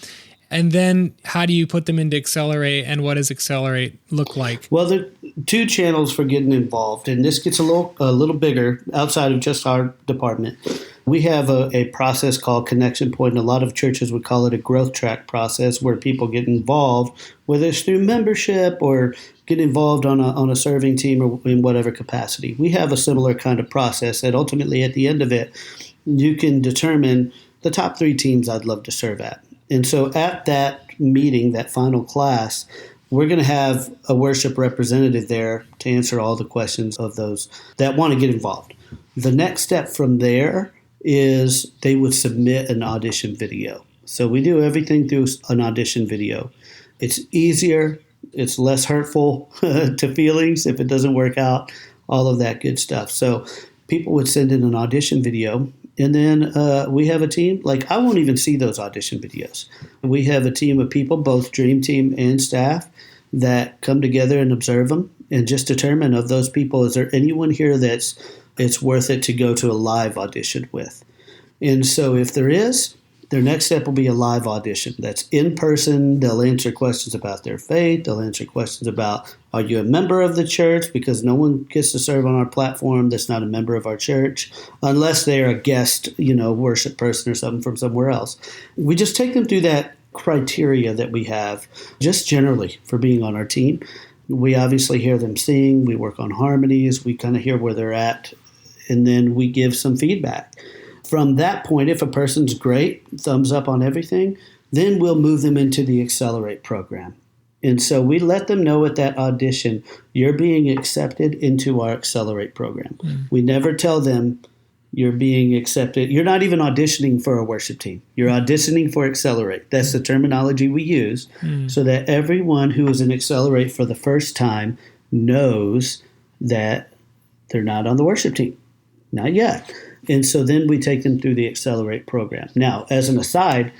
And then how do you put them into Accelerate, and what does Accelerate look like? Well, there are two channels for getting involved, and this gets a little bigger outside of just our department. We have a process called Connection Point, and a lot of churches would call it a growth track process where people get involved, whether it's through membership or get involved on a serving team or in whatever capacity. We have a similar kind of process that ultimately at the end of it, you can determine the top 3 teams I'd love to serve at. And so at that meeting, that final class, we're going to have a worship representative there to answer all the questions of those that want to get involved. The next step from there is they would submit an audition video. So we do everything through an audition video. It's easier. It's less hurtful to feelings if it doesn't work out, all of that good stuff. So people would send in an audition video. And then we have a team, like I won't even see those audition videos. We have a team of people, both dream team and staff, that come together and observe them and just determine of those people, is there anyone here that's it's worth it to go to a live audition with? And so if there is, their next step will be a live audition. That's in person. They'll answer questions about their faith. They'll answer questions about, are you a member of the church? Because no one gets to serve on our platform that's not a member of our church, unless they're a guest, worship person or something from somewhere else. We just take them through that criteria that we have just generally for being on our team. We obviously hear them sing. We work on harmonies. We kind of hear where they're at, and then we give some feedback. From that point, if a person's great, thumbs up on everything, then we'll move them into the Accelerate program. And so we let them know at that audition, you're being accepted into our Accelerate program. We never tell them you're being accepted. You're not even auditioning for a worship team. You're auditioning for Accelerate. That's the terminology we use so that everyone who is in Accelerate for the first time knows that they're not on the worship team. Not yet. And so then we take them through the Accelerate program. Now, as an aside,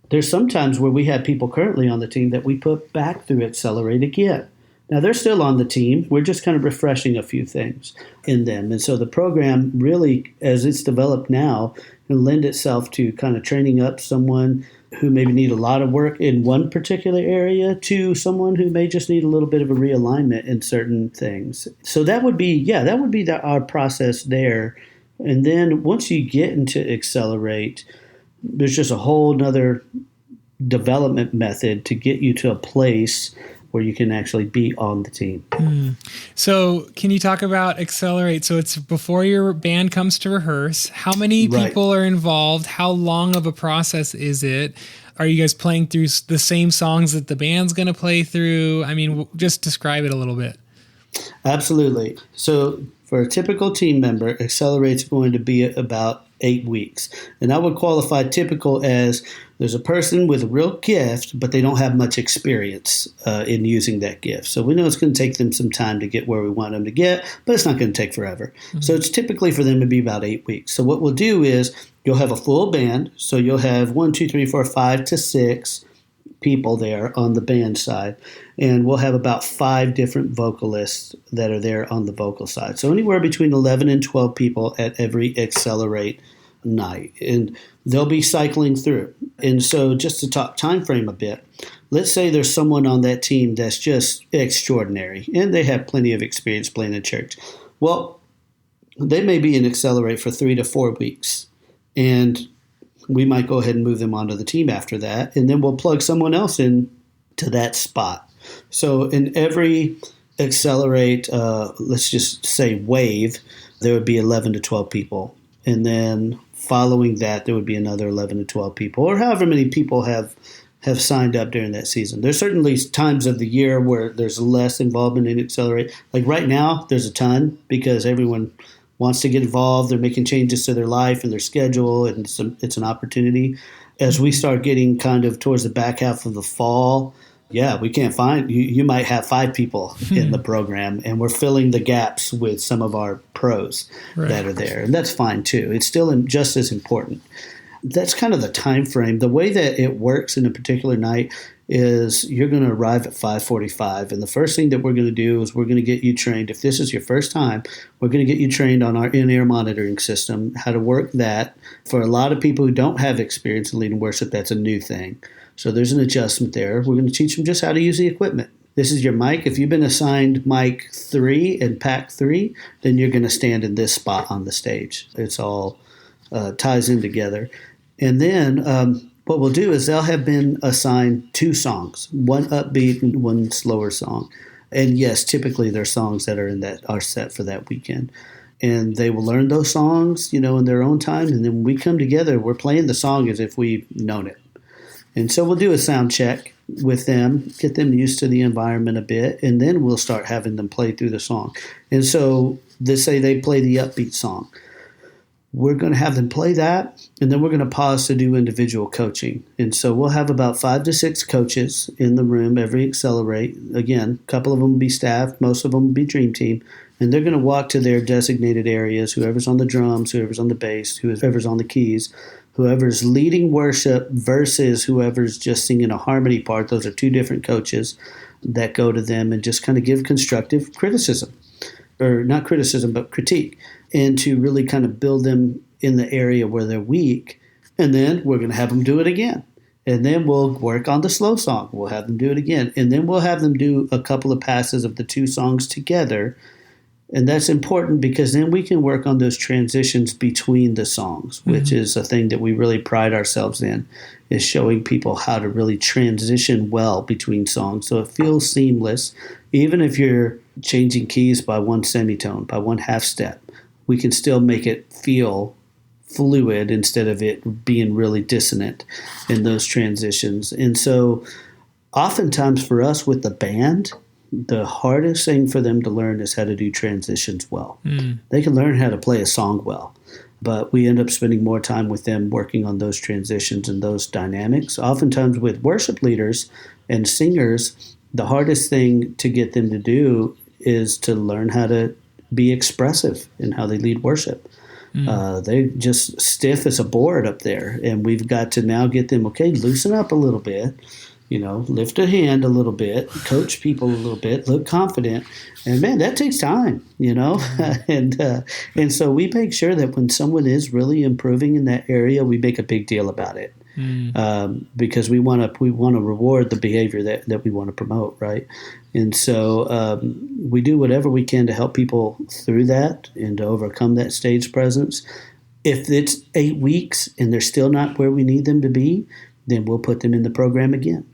there's sometimes where we have people currently on the team that we put back through Accelerate again. Now, they're still on the team. We're just kind of refreshing a few things in them. And so the program really, as it's developed now, can lend itself to kind of training up someone who maybe need a lot of work in one particular area to someone who may just need a little bit of a realignment in certain things. So that would be, our process there. And then once you get into Accelerate, there's just a whole nother development method to get you to a place where you can actually be on the team. So can you talk about Accelerate? So it's before your band comes to rehearse. How many people are involved? How long of a process is it? Are you guys playing through the same songs that the band's going to play through? I mean, just describe it a little bit. Absolutely. So for a typical team member, Accelerate's going to be about 8 weeks. And I would qualify typical as there's a person with a real gift, but they don't have much experience in using that gift. So we know it's going to take them some time to get where we want them to get, but it's not going to take forever. So it's typically for them to be about 8 weeks. So what we'll do is you'll have a full band. So you'll have 5 to 6 people there on the band side. And we'll have about 5 different vocalists that are there on the vocal side. So anywhere between 11 and 12 people at every Accelerate night. And they'll be cycling through. And so just to talk time frame a bit, let's say there's someone on that team that's just extraordinary and they have plenty of experience playing in church. Well, they may be in Accelerate for 3 to 4 weeks. And we might go ahead and move them onto the team after that. And then we'll plug someone else in to that spot. So in every Accelerate, let's just say wave, there would be 11 to 12 people. And then following that, there would be another 11 to 12 people, or however many people have signed up during that season. There's certainly times of the year where there's less involvement in Accelerate. Like right now, there's a ton because everyone wants to get involved. They're making changes to their life and their schedule, and it's an opportunity. As we start getting kind of towards the back half of the fall, we can't find you might have 5 people in the program, and we're filling the gaps with some of our pros that are there, and that's fine too. It's still just as important. That's kind of the time frame. The way that it works in a particular night is you're going to arrive at 5:45, and the first thing that we're going to do is we're going to get you trained. If this is your first time, we're going to get you trained on our in-ear monitoring system, how to work that. For a lot of people who don't have experience in leading worship, that's a new thing. So there's an adjustment there. We're going to teach them just how to use the equipment. This is your mic. If you've been assigned mic 3 and pack 3, then you're going to stand in this spot on the stage. It's all ties in together. And then what we'll do is they'll have been assigned 2 songs, one upbeat and one slower song. And yes, typically they're songs that are set for that weekend. And they will learn those songs, in their own time. And then when we come together, we're playing the song as if we've known it. And so we'll do a sound check with them, get them used to the environment a bit, and then we'll start having them play through the song. And so they say they play the upbeat song. We're going to have them play that, and then we're going to pause to do individual coaching. And so we'll have about 5 to 6 coaches in the room every Accelerate. Again, a couple of them will be staff, most of them will be Dream Team, and they're going to walk to their designated areas, whoever's on the drums, whoever's on the bass, whoever's on the keys, whoever's leading worship versus whoever's just singing a harmony part. Those are 2 different coaches that go to them and just kind of give constructive criticism, or not criticism, but critique, and to really kind of build them in the area where they're weak. And then we're going to have them do it again. And then we'll work on the slow song. We'll have them do it again. And then we'll have them do a couple of passes of the 2 songs together. And that's important because then we can work on those transitions between the songs, which is a thing that we really pride ourselves in, is showing people how to really transition well between songs so it feels seamless. Even if you're changing keys by 1 semitone, by 1 half step, we can still make it feel fluid instead of it being really dissonant in those transitions. And so oftentimes for us with the band, the hardest thing for them to learn is how to do transitions well. They can learn how to play a song well, but we end up spending more time with them working on those transitions and those dynamics. Oftentimes with worship leaders and singers, the hardest thing to get them to do is to learn how to be expressive in how they lead worship. They just stiff as a board up there, and we've got to now get them, okay, loosen up a little bit, lift a hand a little bit, coach people a little bit, look confident. And man, that takes time, and so we make sure that when someone is really improving in that area, we make a big deal about it. Because we want to reward the behavior that we want to promote, right? And so we do whatever we can to help people through that and to overcome that stage presence. If it's 8 weeks and they're still not where we need them to be, then we'll put them in the program again.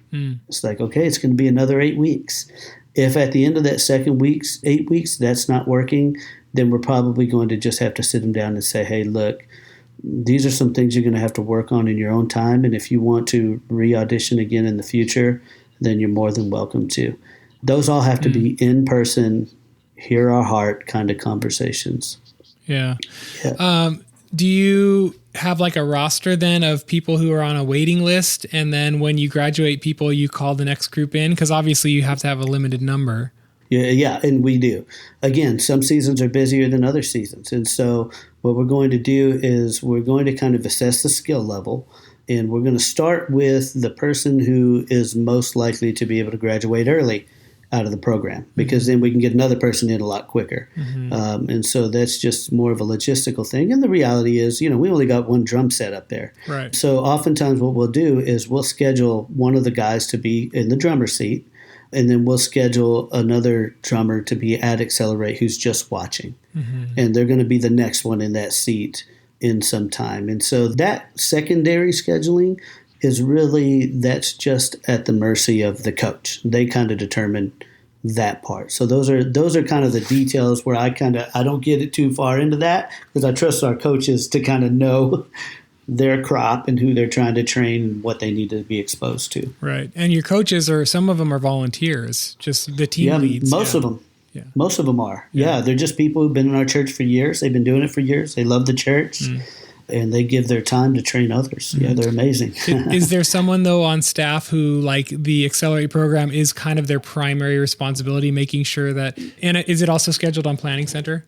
It's like, okay, it's going to be another 8 weeks. If at the end of that second 8 weeks, that's not working, then we're probably going to just have to sit them down and say, hey, look, these are some things you're going to have to work on in your own time. And if you want to re-audition again in the future, then you're more than welcome to. Those all have to be in person, hear our heart kind of conversations. Yeah. Do you have like a roster then of people who are on a waiting list? And then when you graduate people, you call the next group in? Because obviously you have to have a limited number. Yeah, and we do. Again, some seasons are busier than other seasons. And so what we're going to do is we're going to kind of assess the skill level, and we're going to start with the person who is most likely to be able to graduate early out of the program, because then we can get another person in a lot quicker. And so that's just more of a logistical thing. And the reality is, we only got 1 drum set up there. Right. So oftentimes what we'll do is we'll schedule one of the guys to be in the drummer seat, and then we'll schedule another drummer to be at Accelerate who's just watching. And they're going to be the next one in that seat in some time. And so that secondary scheduling is really, that's just at the mercy of the coach. They kind of determine that part. So those are kind of the details where I don't get it too far into that, because I trust our coaches to kind of know their crop and who they're trying to train and what they need to be exposed to. Right. And your coaches some of them are volunteers, just the team leads. Most of them. Yeah. Most of them are. Yeah. They're just people who've been in our church for years. They've been doing it for years. They love the church. And they give their time to train others. Yeah, they're amazing. Is there someone, though, on staff who, like, the Accelerate program is kind of their primary responsibility, making sure that, and is it also scheduled on Planning Center?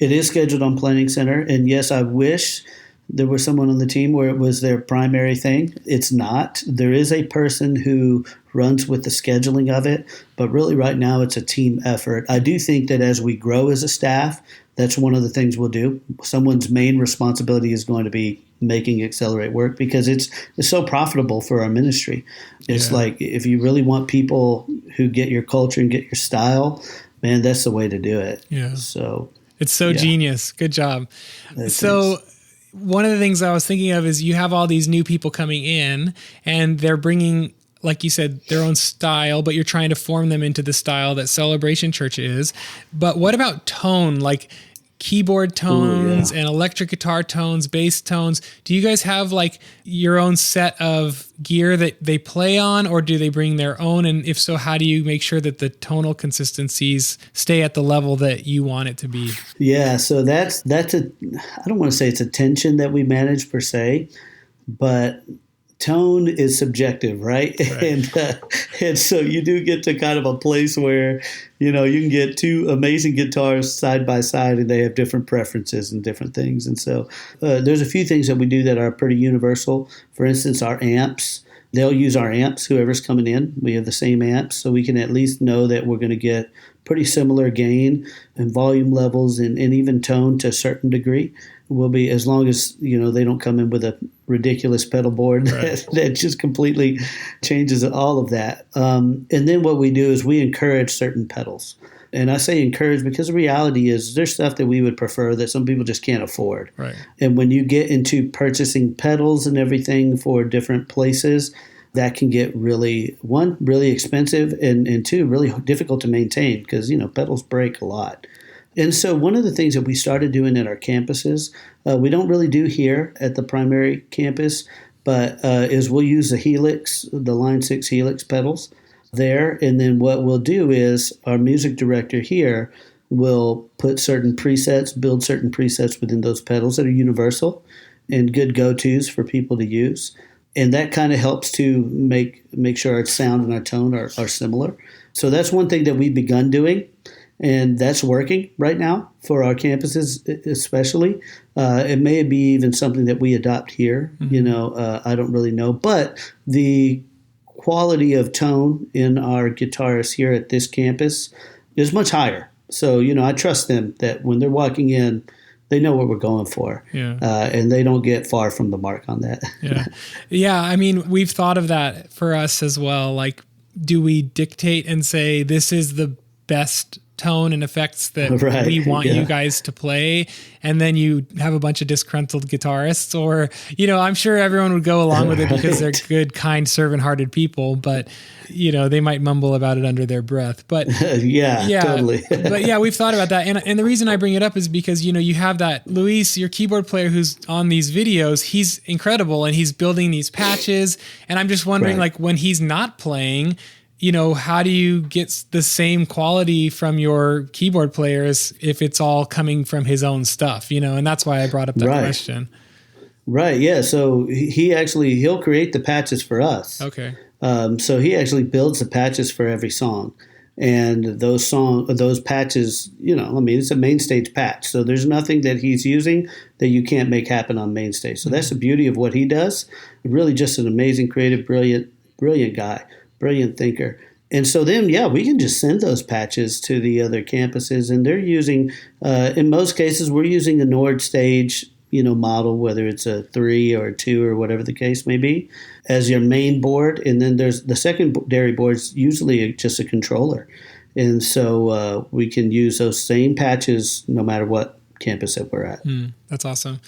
It is scheduled on Planning Center. And yes, I wish there was someone on the team where it was their primary thing. It's not. There is a person who runs with the scheduling of it, but really right now it's a team effort. I do think that as we grow as a staff, that's one of the things we'll do. Someone's main responsibility is going to be making Accelerate work, because it's so profitable for our ministry. It's like, if you really want people who get your culture and get your style, man, that's the way to do it. Yeah. So it's so genius. Good job. Thanks. So one of the things I was thinking of is you have all these new people coming in and they're bringing, like you said, their own style, but you're trying to form them into the style that Celebration Church is. But what about tone, like keyboard tones and electric guitar tones, bass tones? Do you guys have like your own set of gear that they play on, or do they bring their own? And if so, how do you make sure that the tonal consistencies stay at the level that you want it to be? Yeah, so that's I don't want to say it's a tension that we manage per se, but tone is subjective, right? And so you do get to kind of a place where, you can get two amazing guitars side by side and they have different preferences and different things. And so there's a few things that we do that are pretty universal. For instance, our amps, they'll use our amps, whoever's coming in. We have the same amps, so we can at least know that we're going to get pretty similar gain and volume levels and even tone to a certain degree. Will be, as long as they don't come in with a ridiculous pedal board that just completely changes all of that. And then what we do is we encourage certain pedals. And I say encourage because the reality is there's stuff that we would prefer that some people just can't afford. Right. And when you get into purchasing pedals and everything for different places, that can get really expensive and two, really difficult to maintain because, pedals break a lot. And so one of the things that we started doing at our campuses, we don't really do here at the primary campus, but is we'll use the Line 6 Helix pedals there. And then what we'll do is our music director here will build certain presets within those pedals that are universal and good go-tos for people to use. And that kind of helps to make sure our sound and our tone are similar. So that's one thing that we've begun doing. And that's working right now for our campuses, especially. It may be even something that we adopt here. I don't really know. But the quality of tone in our guitarists here at this campus is much higher. So, I trust them that when they're walking in, they know what we're going for. Yeah. And they don't get far from the mark on that. Yeah. Yeah. I mean, we've thought of that for us as well. Like, do we dictate and say, this is the best tone and effects that we want you guys to play, and then you have a bunch of disgruntled guitarists? Or, I'm sure everyone would go along with it because they're good, kind, servant-hearted people, but, they might mumble about it under their breath. But yeah, totally. But yeah, we've thought about that. And the reason I bring it up is because, you have that Luis, your keyboard player who's on these videos, he's incredible and he's building these patches. And I'm just wondering, like, when he's not playing, how do you get the same quality from your keyboard players if it's all coming from his own stuff, and that's why I brought up that question. Right. Yeah. So he'll create the patches for us. Okay. So he actually builds the patches for every song, and those patches, it's a main stage patch. So there's nothing that he's using that you can't make happen on main stage. So that's the beauty of what he does. Really just an amazing, creative, brilliant guy. Brilliant thinker. And so then, we can just send those patches to the other campuses. And they're using, in most cases, we're using a Nord stage, model, whether it's a 3 or a 2 or whatever the case may be, as your main board. And then there's the secondary board's usually just a controller. And so we can use those same patches no matter what campus that we're at. That's awesome.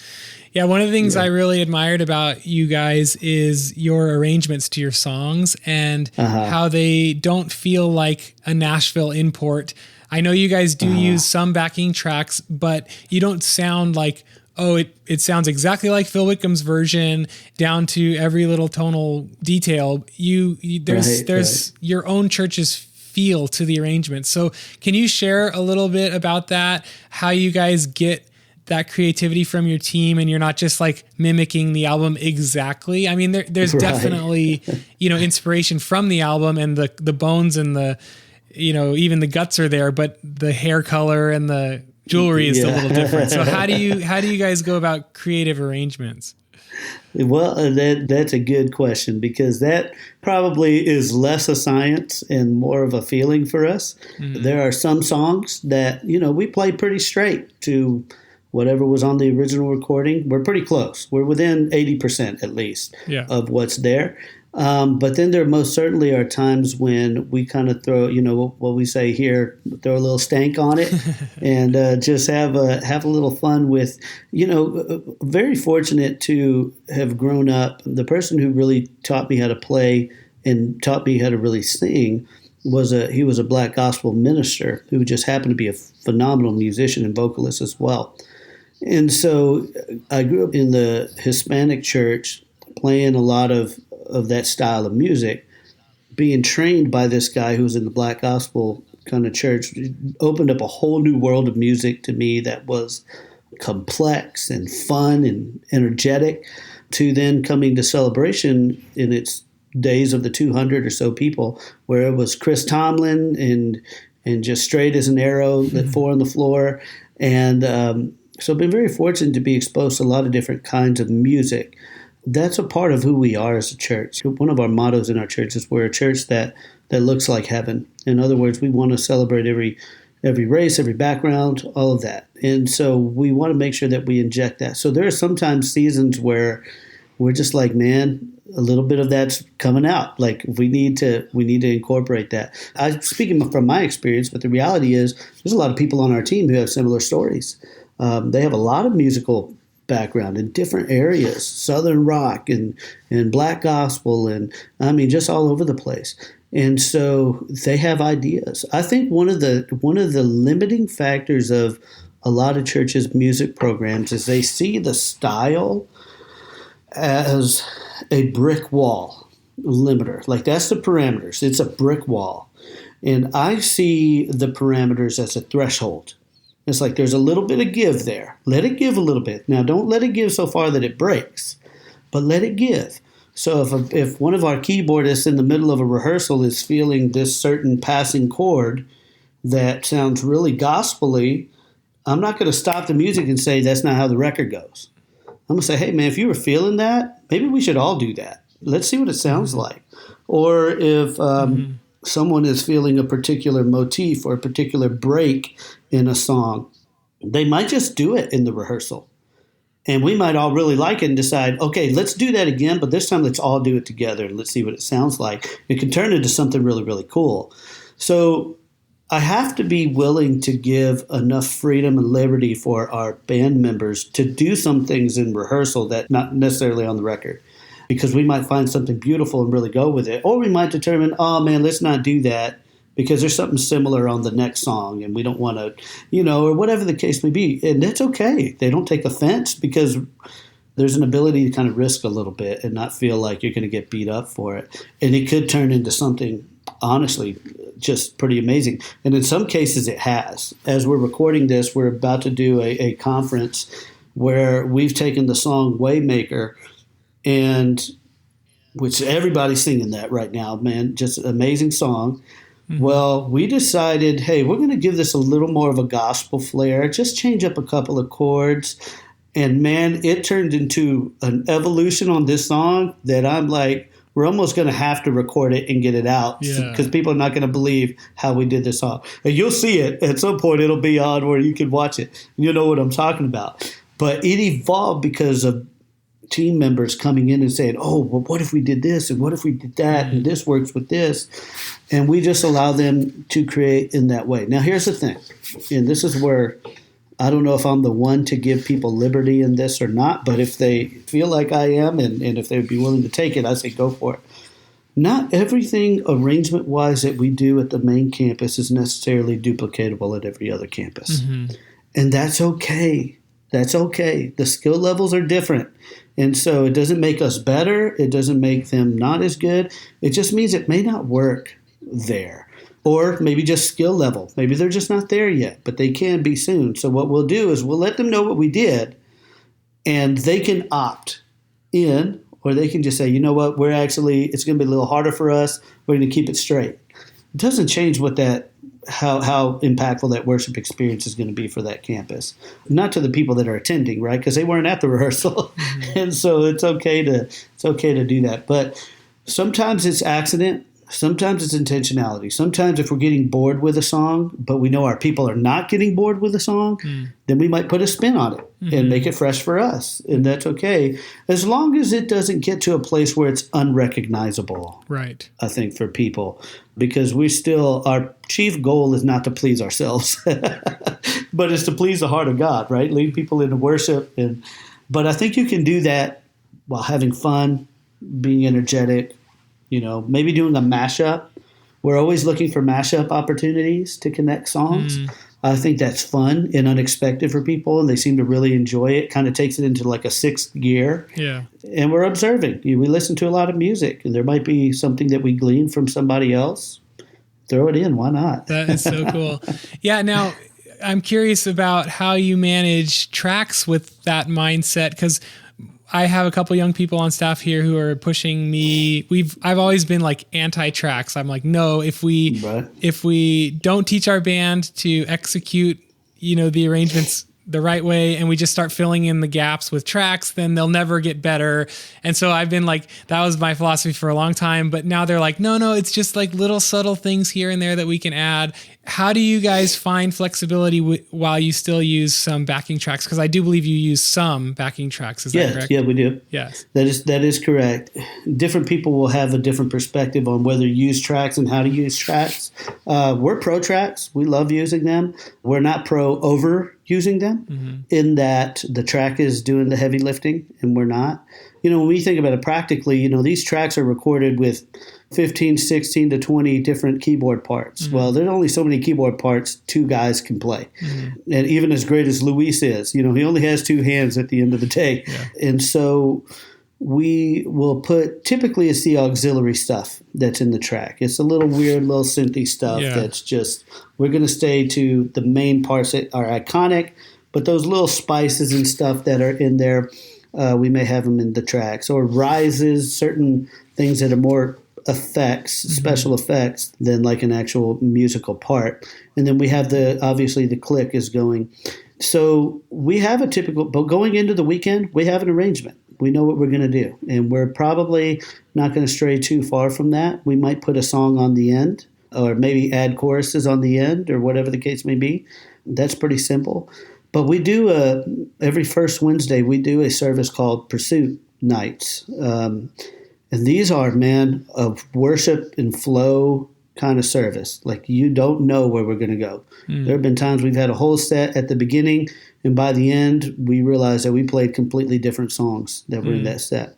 Yeah, one of the things I really admired about you guys is your arrangements to your songs and how they don't feel like a Nashville import. I know you guys do use some backing tracks, but you don't sound like, it sounds exactly like Phil Wickham's version down to every little tonal detail. There's your own church's feel to the arrangement. So can you share a little bit about that, how you guys get that creativity from your team and you're not just like mimicking the album exactly? I mean, there's definitely, inspiration from the album and the bones and the, even the guts are there, but the hair color and the jewelry is a little different. So how do you guys go about creative arrangements? Well, that's a good question because that probably is less a science and more of a feeling for us. There are some songs that, we play pretty straight to whatever was on the original recording. We're pretty close. We're within 80% at least of what's there. But then there most certainly are times when we kind of throw, what we say here, throw a little stank on it and just have a little fun with, very fortunate to have grown up. The person who really taught me how to play and taught me how to really sing was a black gospel minister who just happened to be a phenomenal musician and vocalist as well. And so I grew up in the Hispanic church playing a lot of that style of music, being trained by this guy who was in the black gospel kind of church, opened up a whole new world of music to me that was complex and fun and energetic, to then coming to Celebration in its days of the 200 or so people, where it was Chris Tomlin and just straight as an arrow, that four on the floor. And so I've been very fortunate to be exposed to a lot of different kinds of music. That's a part of who we are as a church. One of our mottos in our church is we're a church that looks like heaven. In other words, we want to celebrate every race, every background, all of that. And so we want to make sure that we inject that. So there are sometimes seasons where we're just like, man, a little bit of that's coming out. Like we need to incorporate that. I'm speaking from my experience, but the reality is there's a lot of people on our team who have similar stories. They have a lot of musical background in different areas, Southern rock and black gospel, and I mean just all over the place. And so they have ideas. I think one of the limiting factors of a lot of churches' music programs is they see the style as a brick wall limiter. Like that's the parameters. It's a brick wall. And I see the parameters as a threshold. It's like there's a little bit of give there. Let it give a little bit. Now, don't let it give so far that it breaks, but let it give. So if one of our keyboardists in the middle of a rehearsal is feeling this certain passing chord that sounds really gospel-y, I'm not going to stop the music and say that's not how the record goes. I'm going to say, hey, man, if you were feeling that, maybe we should all do that. Let's see what it sounds like. Or if someone is feeling a particular motif or a particular break in a song, they might just do it in the rehearsal. And we might all really like it and decide, okay, let's do that again, but this time let's all do it together and let's see what it sounds like. It can turn into something really, really cool. So I have to be willing to give enough freedom and liberty for our band members to do some things in rehearsal that not necessarily on the record, because we might find something beautiful and really go with it. Or we might determine, oh man, let's not do that because there's something similar on the next song and we don't want to, or whatever the case may be. And that's okay. They don't take offense because there's an ability to kind of risk a little bit and not feel like you're going to get beat up for it. And it could turn into something, honestly, just pretty amazing. And in some cases it has. As we're recording this, we're about to do a conference where we've taken the song Waymaker, and which everybody's singing that right now, man, just an amazing song. Mm-hmm. Well, we decided, hey, we're going to give this a little more of a gospel flair, just change up a couple of chords. And man, it turned into an evolution on this song that I'm like, we're almost going to have to record it and get it out because people are not going to believe how we did this song. And you'll see it at some point. It'll be on where you can watch it. And you'll know what I'm talking about. But it evolved because of team members coming in and saying, oh, well, what if we did this? And what if we did that? And this works with this. And we just allow them to create in that way. Now, here's the thing. And this is where I don't know if I'm the one to give people liberty in this or not, but if they feel like I am and if they would be willing to take it, I say go for it. Not everything arrangement-wise that we do at the main campus is necessarily duplicatable at every other campus. Mm-hmm. And that's okay. That's okay. The skill levels are different. And so it doesn't make us better. It doesn't make them not as good. It just means it may not work there. Or maybe just skill level. Maybe they're just not there yet, but they can be soon. So what we'll do is we'll let them know what we did, and they can opt in, or they can just say, you know what, it's going to be a little harder for us. We're going to keep it straight. It doesn't change how impactful that worship experience is going to be for that campus. Not to the people that are attending, right? Because they weren't at the rehearsal. Mm-hmm. And so it's okay to do that. But sometimes it's accident. Sometimes it's intentionality. Sometimes if we're getting bored with a song, but we know our people are not getting bored with a song, then we might put a spin on it and make it fresh for us. And that's okay. As long as it doesn't get to a place where it's unrecognizable. Right. I think for people, because our chief goal is not to please ourselves, but it's to please the heart of God, right? Lead people into worship. But I think you can do that while having fun, being energetic, maybe doing a mashup. We're always looking for mashup opportunities to connect songs. I think that's fun and unexpected for people, and they seem to really enjoy it. Kind of takes it into like a sixth gear. Yeah. And we're observing. We listen to a lot of music, and there might be something that we glean from somebody else. Throw it in. Why not? That is so cool. Yeah. Now, I'm curious about how you manage tracks with that mindset, because I have a couple young people on staff here who are pushing me. I've always been like anti-tracks. I'm like, no, if we don't teach our band to execute, the arrangements the right way, and we just start filling in the gaps with tracks, then they'll never get better. And so I've been like, that was my philosophy for a long time. But now they're like, no, it's just like little subtle things here and there that we can add. How do you guys find flexibility while you still use some backing tracks? Because I do believe you use some backing tracks. Is that correct? Yeah, we do. Yes. That is correct. Different people will have a different perspective on whether to use tracks and how to use tracks. We're pro tracks. We love using them. We're not pro over using them in that the track is doing the heavy lifting and we're not. When we think about it practically, these tracks are recorded with 15, 16 to 20 different keyboard parts. Well, there's only so many keyboard parts two guys can play. And even as great as Luis is, he only has two hands at the end of the day. Yeah. And so we will typically it's the auxiliary stuff that's in the track. It's a little weird, little synthy stuff that's just, we're going to stay to the main parts that are iconic, but those little spices and stuff that are in there, we may have them in the tracks, or rises, certain things that are more effects, special effects, than like an actual musical part. And then we have obviously the click is going. So we have but going into the weekend, we have an arrangement. We know what we're going to do, and we're probably not going to stray too far from that. We might put a song on the end, or maybe add choruses on the end, or whatever the case may be. That's pretty simple. But we do every first Wednesday, we do a service called Pursuit Nights. And these are, a worship and flow kind of service. Like, you don't know where we're going to go. There have been times we've had a whole set at the beginning, and by the end, we realized that we played completely different songs that were in that set.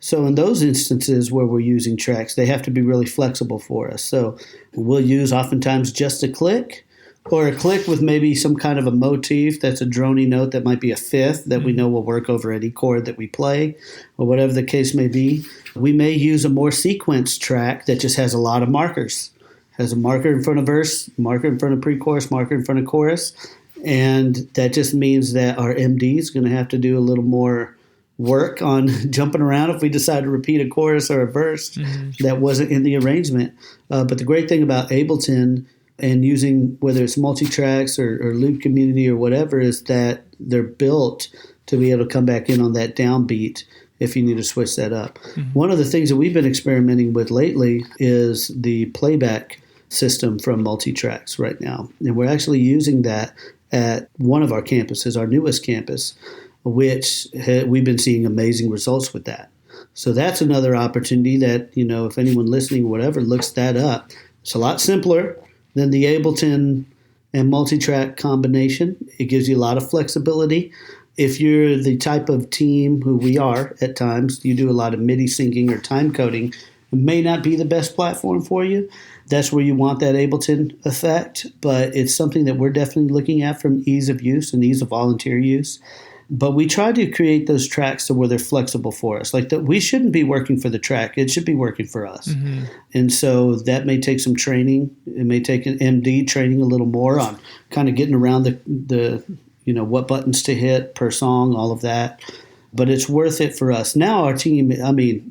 So in those instances where we're using tracks, they have to be really flexible for us. So we'll use oftentimes just a click, or a click with maybe some kind of a motif that's a drony note that might be a fifth that we know will work over any chord that we play, or whatever the case may be. We may use a more sequenced track that just has a lot of markers. Has a marker in front of verse, marker in front of pre-chorus, marker in front of chorus. And that just means that our MD is going to have to do a little more work on jumping around if we decide to repeat a chorus or a verse that wasn't in the arrangement. But the great thing about Ableton and using, whether it's multi-tracks or loop community or whatever, is that they're built to be able to come back in on that downbeat if you need to switch that up. One of the things that we've been experimenting with lately is the playback system from multi-tracks right now. And we're actually using that at one of our campuses, our newest campus, which we've been seeing amazing results with that. So that's another opportunity that, if anyone listening or whatever looks that up, it's a lot simpler than the Ableton and multi-track combination. It gives you a lot of flexibility. If you're the type of team who we are at times, you do a lot of MIDI syncing or time coding, it may not be the best platform for you. That's where you want that Ableton effect, but it's something that we're definitely looking at from ease of use and ease of volunteer use. But we try to create those tracks to where they're flexible for us. Like, that we shouldn't be working for the track. It should be working for us. And so that may take some training. It may take an MD training a little more on kind of getting around the what buttons to hit per song, all of that. But it's worth it for us. Now our team,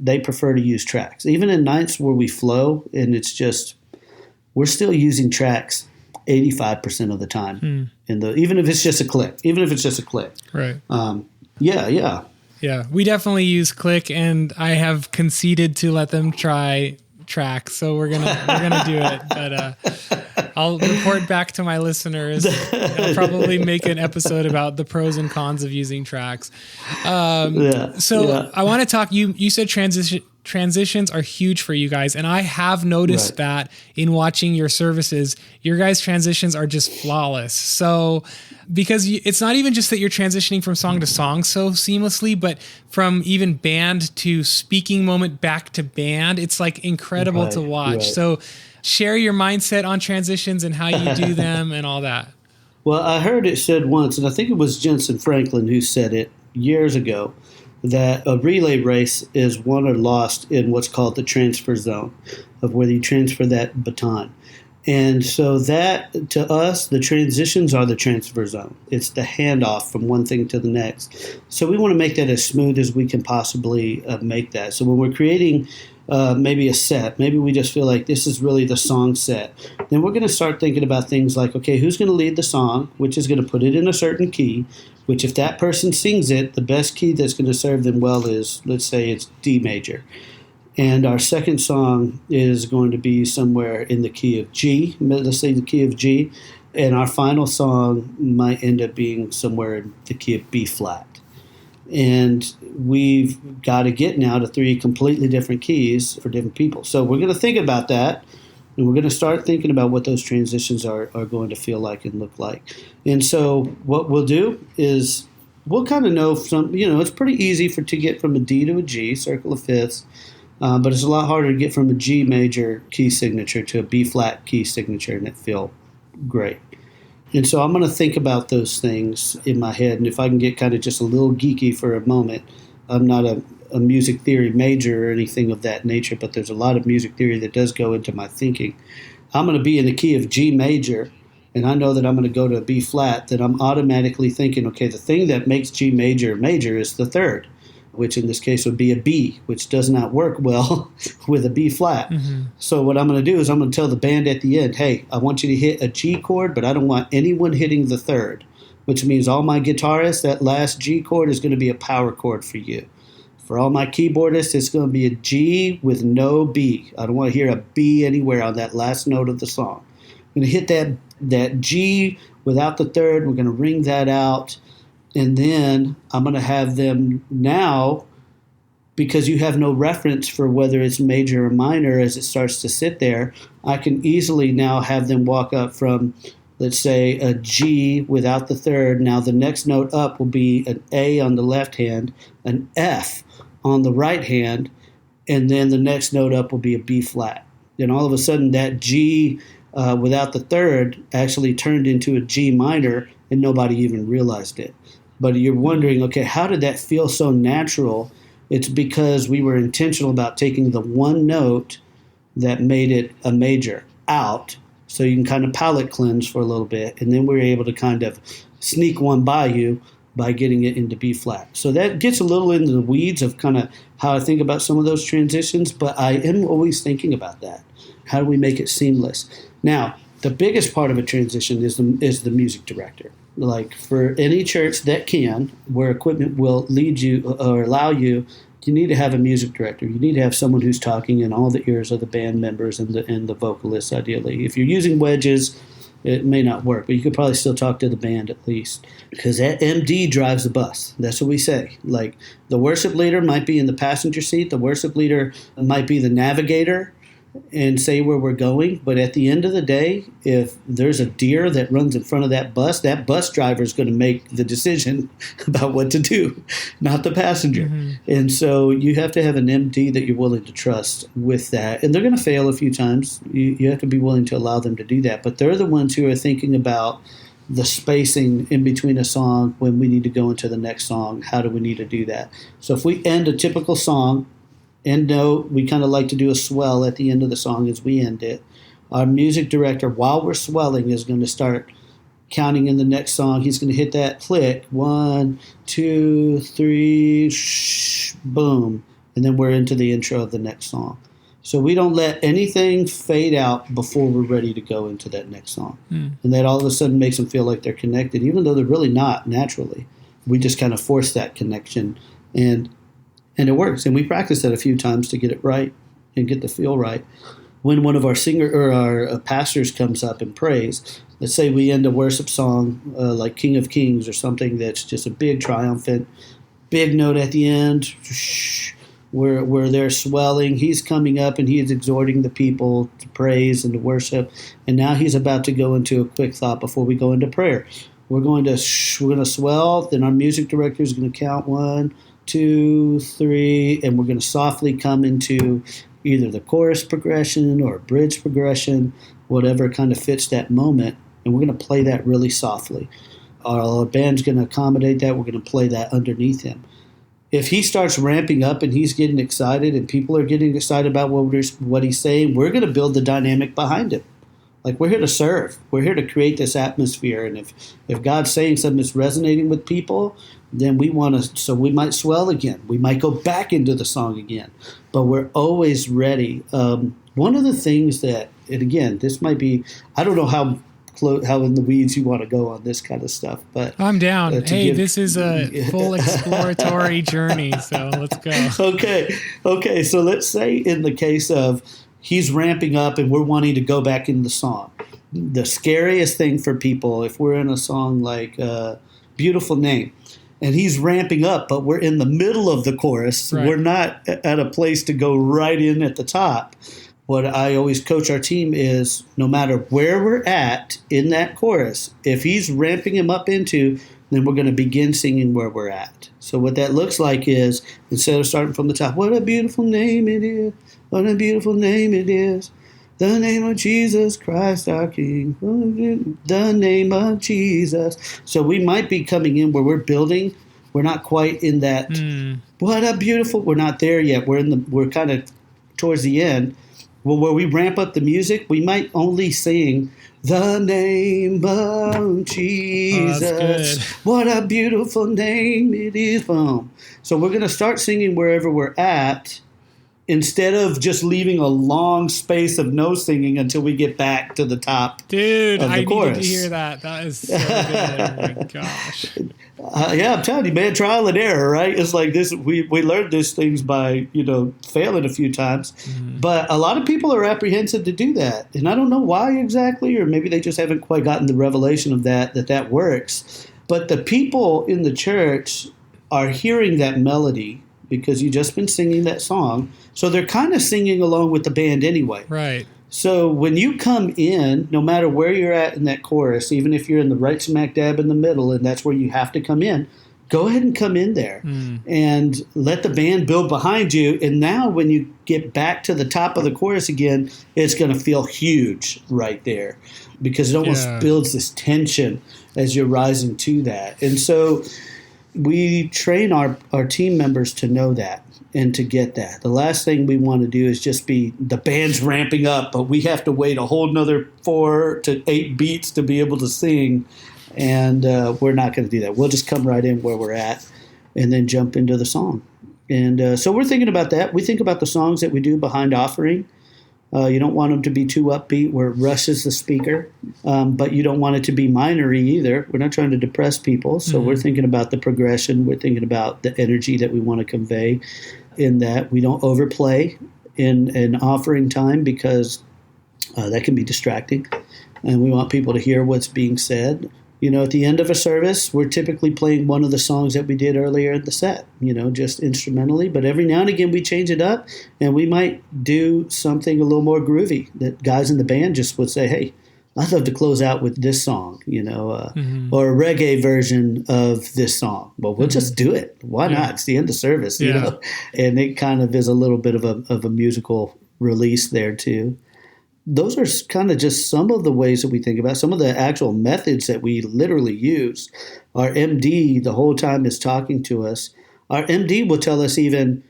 they prefer to use tracks. Even in nights where we flow and it's just, we're still using tracks 85% of the time. Even if it's just a click. Right. Yeah. We definitely use click, and I have conceded to let them try track, so we're gonna do it. But I'll report back to my listeners. I'll probably make an episode about the pros and cons of using tracks. I want to talk. You said transitions are huge for you guys, and I have noticed that in watching your services, your guys' transitions are just flawless. So, because it's not even just that you're transitioning from song to song so seamlessly, but from even band to speaking moment back to band, it's like incredible to watch. Right. So, share your mindset on transitions and how you do them and all that. Well, I heard it said once, and I think it was Jensen Franklin who said it years ago, that a relay race is won or lost in what's called the transfer zone, of whether you transfer that baton. And so that, to us, the transitions are the transfer zone. It's the handoff from one thing to the next. So we want to make that as smooth as we can possibly make that. So when we're creating maybe a set, maybe we just feel like this is really the song set, then we're going to start thinking about things like, okay, who's going to lead the song, which is going to put it in a certain key, which if that person sings it, the best key that's going to serve them well is, let's say it's D major. And our second song is going to be somewhere in the key of G, let's say the key of G. And our final song might end up being somewhere in the key of B flat. And we've got to get now to 3 completely different keys for different people. So we're going to think about that, and we're going to start thinking about what those transitions are going to feel like and look like. And so what we'll do is we'll kind of know it's pretty easy to get from a D to a G, circle of fifths, but it's a lot harder to get from a G major key signature to a B flat key signature, and it feel great. And so I'm going to think about those things in my head. And if I can get kind of just a little geeky for a moment, I'm not a music theory major or anything of that nature, but there's a lot of music theory that does go into my thinking. I'm going to be in the key of G major, and I know that I'm going to go to a B flat, then I'm automatically thinking, okay, the thing that makes G major is the third, which in this case would be a B, which does not work well with a B flat. Mm-hmm. So what I'm going to do is I'm going to tell the band at the end, hey, I want you to hit a G chord, but I don't want anyone hitting the third, which means all my guitarists, that last G chord is going to be a power chord for you. For all my keyboardists, it's going to be a G with no B. I don't want to hear a B anywhere on that last note of the song. I'm going to hit that G without the third. We're going to ring that out. And then I'm going to have them now, because you have no reference for whether it's major or minor as it starts to sit there, I can easily now have them walk up from, let's say, a G without the third. Now the next note up will be an A on the left hand, an F on the right hand, and then the next note up will be a B flat. Then all of a sudden that G without the third actually turned into a G minor, and nobody even realized it. But you're wondering, okay, how did that feel so natural? It's because we were intentional about taking the one note that made it a major out, so you can kind of palate cleanse for a little bit, and then we were able to kind of sneak one by you by getting it into B flat. So that gets a little into the weeds of kind of how I think about some of those transitions, but I am always thinking about that. How do we make it seamless? Now, the biggest part of a transition is the music director. Like for any church that can, where equipment will lead you or allow you, you need to have a music director. You need to have someone who's talking in all the ears of the band members and the vocalists, ideally. If you're using wedges, it may not work, but you could probably still talk to the band at least, because that MD drives the bus. That's what we say. Like the worship leader might be in the passenger seat. The worship leader might be the navigator and say where we're going. But at the end of the day, if there's a deer that runs in front of that bus driver is going to make the decision about what to do, not the passenger. Mm-hmm. And so you have to have an MD that you're willing to trust with that. And they're going to fail a few times. You have to be willing to allow them to do that. But they're the ones who are thinking about the spacing in between a song when we need to go into the next song. How do we need to do that? So if we end a typical song, end note, we kind of like to do a swell at the end of the song as we end it. Our music director, while we're swelling, is going to start counting in the next song. He's going to hit that click. 1, 2, 3, boom. And then we're into the intro of the next song. So we don't let anything fade out before we're ready to go into that next song. And that all of a sudden makes them feel like they're connected, even though they're really not naturally. We just kind of force that connection. And it works. And we practice that a few times to get it right. and get the feel right. When one of our singer or our pastors comes up and prays, let's say we end a worship song like King of Kings or something that's just a big triumphant, big note at the end, where they're swelling. He's coming up and he is exhorting the people to praise and to worship. And now he's about to go into a quick thought before we go into prayer. We're going to swell. Then our music director is going to count 1, 2, 3, and we're going to softly come into either the chorus progression or bridge progression, whatever kind of fits that moment. And we're going to play that really softly. Our band's going to accommodate that. We're going to play that underneath him. If he starts ramping up and he's getting excited and people are getting excited about what he's saying, we're going to build the dynamic behind him. Like, we're here to serve. We're here to create this atmosphere. And if God's saying something that's resonating with people, then we want to, so we might swell again. We might go back into the song again. But we're always ready. One of the things that, and again, this might be, I don't know how in the weeds you want to go on this kind of stuff, but I'm down. This is a full exploratory journey, so let's go. Okay. So let's say in the case of he's ramping up and we're wanting to go back in the song. The scariest thing for people, if we're in a song like Beautiful Name, and he's ramping up, but we're in the middle of the chorus, right. We're not at a place to go right in at the top. What I always coach our team is, no matter where we're at in that chorus, if he's ramping him up into, then we're going to begin singing where we're at. So what that looks like is, instead of starting from the top, what a beautiful name it is, what a beautiful name it is, the name of Jesus Christ our King, the name of Jesus. So we might be coming in where we're building. We're not quite in that, what a beautiful, we're not there yet. We're kind of towards the end. Well, where we ramp up the music, we might only sing the name of Jesus. What a beautiful name it is. Boom. So we're going to start singing wherever we're at, instead of just leaving a long space of no singing until we get back to the top of the chorus. Needed to hear that. That is so good. Oh my gosh. Yeah, I'm telling you, man, trial and error, right? It's like this. We learned these things by, failing a few times. Mm-hmm. But a lot of people are apprehensive to do that. And I don't know why exactly, or maybe they just haven't quite gotten the revelation of that works. But the people in the church are hearing that melody because you've just been singing that song. So they're kind of singing along with the band anyway. Right. So when you come in, no matter where you're at in that chorus, even if you're in the right smack dab in the middle and that's where you have to come in, go ahead and come in there and let the band build behind you. And now when you get back to the top of the chorus again, it's going to feel huge right there because it almost builds this tension as you're rising to that. And so we train our team members to know that and to get that. The last thing we want to do is just be the band's ramping up, but we have to wait a whole another 4 to 8 beats to be able to sing. And we're not going to do that. We'll just come right in where we're at and then jump into the song. And so we're thinking about that. We think about the songs that we do behind offering. You don't want them to be too upbeat where it rushes the speaker, but you don't want it to be minory either. We're not trying to depress people, so we're thinking about the progression. We're thinking about the energy that we want to convey in that. We don't overplay in an offering time because that can be distracting, and we want people to hear what's being said. At the end of a service, we're typically playing one of the songs that we did earlier in the set, just instrumentally. But every now and again, we change it up, and we might do something a little more groovy that guys in the band just would say, hey, I'd love to close out with this song, or a reggae version of this song. Well, we'll just do it. Why not? It's the end of service, And it kind of is a little bit of a musical release there, too. Those are kind of just some of the ways that we think about, some of the actual methods that we literally use. Our MD the whole time is talking to us. Our MD will tell us even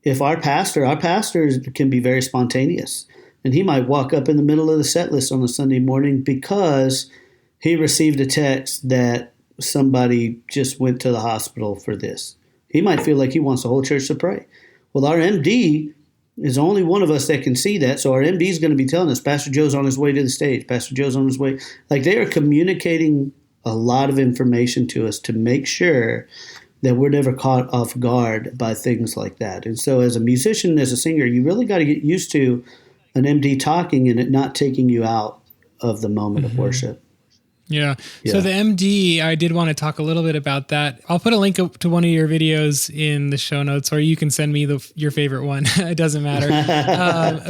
if our pastor can be very spontaneous. And he might walk up in the middle of the set list on a Sunday morning because he received a text that somebody just went to the hospital for this. He might feel like he wants the whole church to pray. Well, our MD is only one of us that can see that. So our MD is going to be telling us, Pastor Joe's on his way to the stage. Pastor Joe's on his way. Like, they are communicating a lot of information to us to make sure that we're never caught off guard by things like that. And so as a musician, as a singer, you really got to get used to an MD talking and it not taking you out of the moment of worship. Yeah. So the MD, I did want to talk a little bit about that. I'll put a link to one of your videos in the show notes, or you can send me your favorite one. It doesn't matter.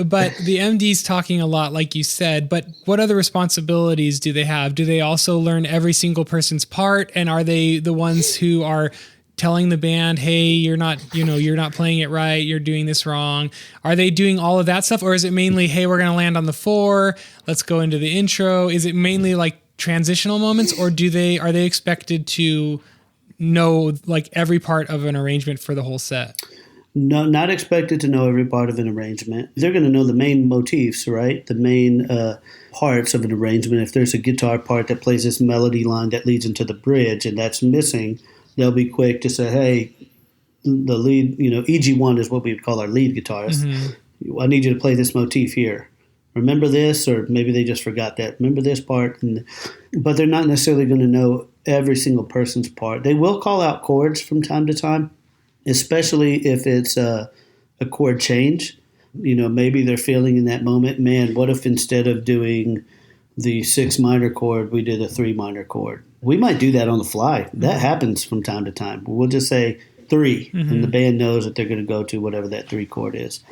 But the MD's talking a lot, like you said, but what other responsibilities do they have? Do they also learn every single person's part? And are they the ones who are telling the band, hey, you're not playing it right, you're doing this wrong? Are they doing all of that stuff? Or is it mainly, hey, we're going to land on the 4, let's go into the intro? Is it mainly like transitional moments, or are they expected to know like every part of an arrangement for the whole set? No, not expected to know every part of an arrangement. They're going to know the main motifs, right? The main parts of an arrangement. If there's a guitar part that plays this melody line that leads into the bridge and that's missing, they'll be quick to say, hey, the lead, EG1 is what we would call our lead guitarist. I need you to play this motif here. Remember this, or maybe they just forgot that. Remember this part. But they're not necessarily going to know every single person's part. They will call out chords from time to time, especially if it's a chord change. Maybe they're feeling in that moment, man, what if instead of doing the 6 minor chord, we did a 3 minor chord? We might do that on the fly. That happens from time to time. We'll just say 3, and the band knows that they're going to go to whatever that 3 chord is.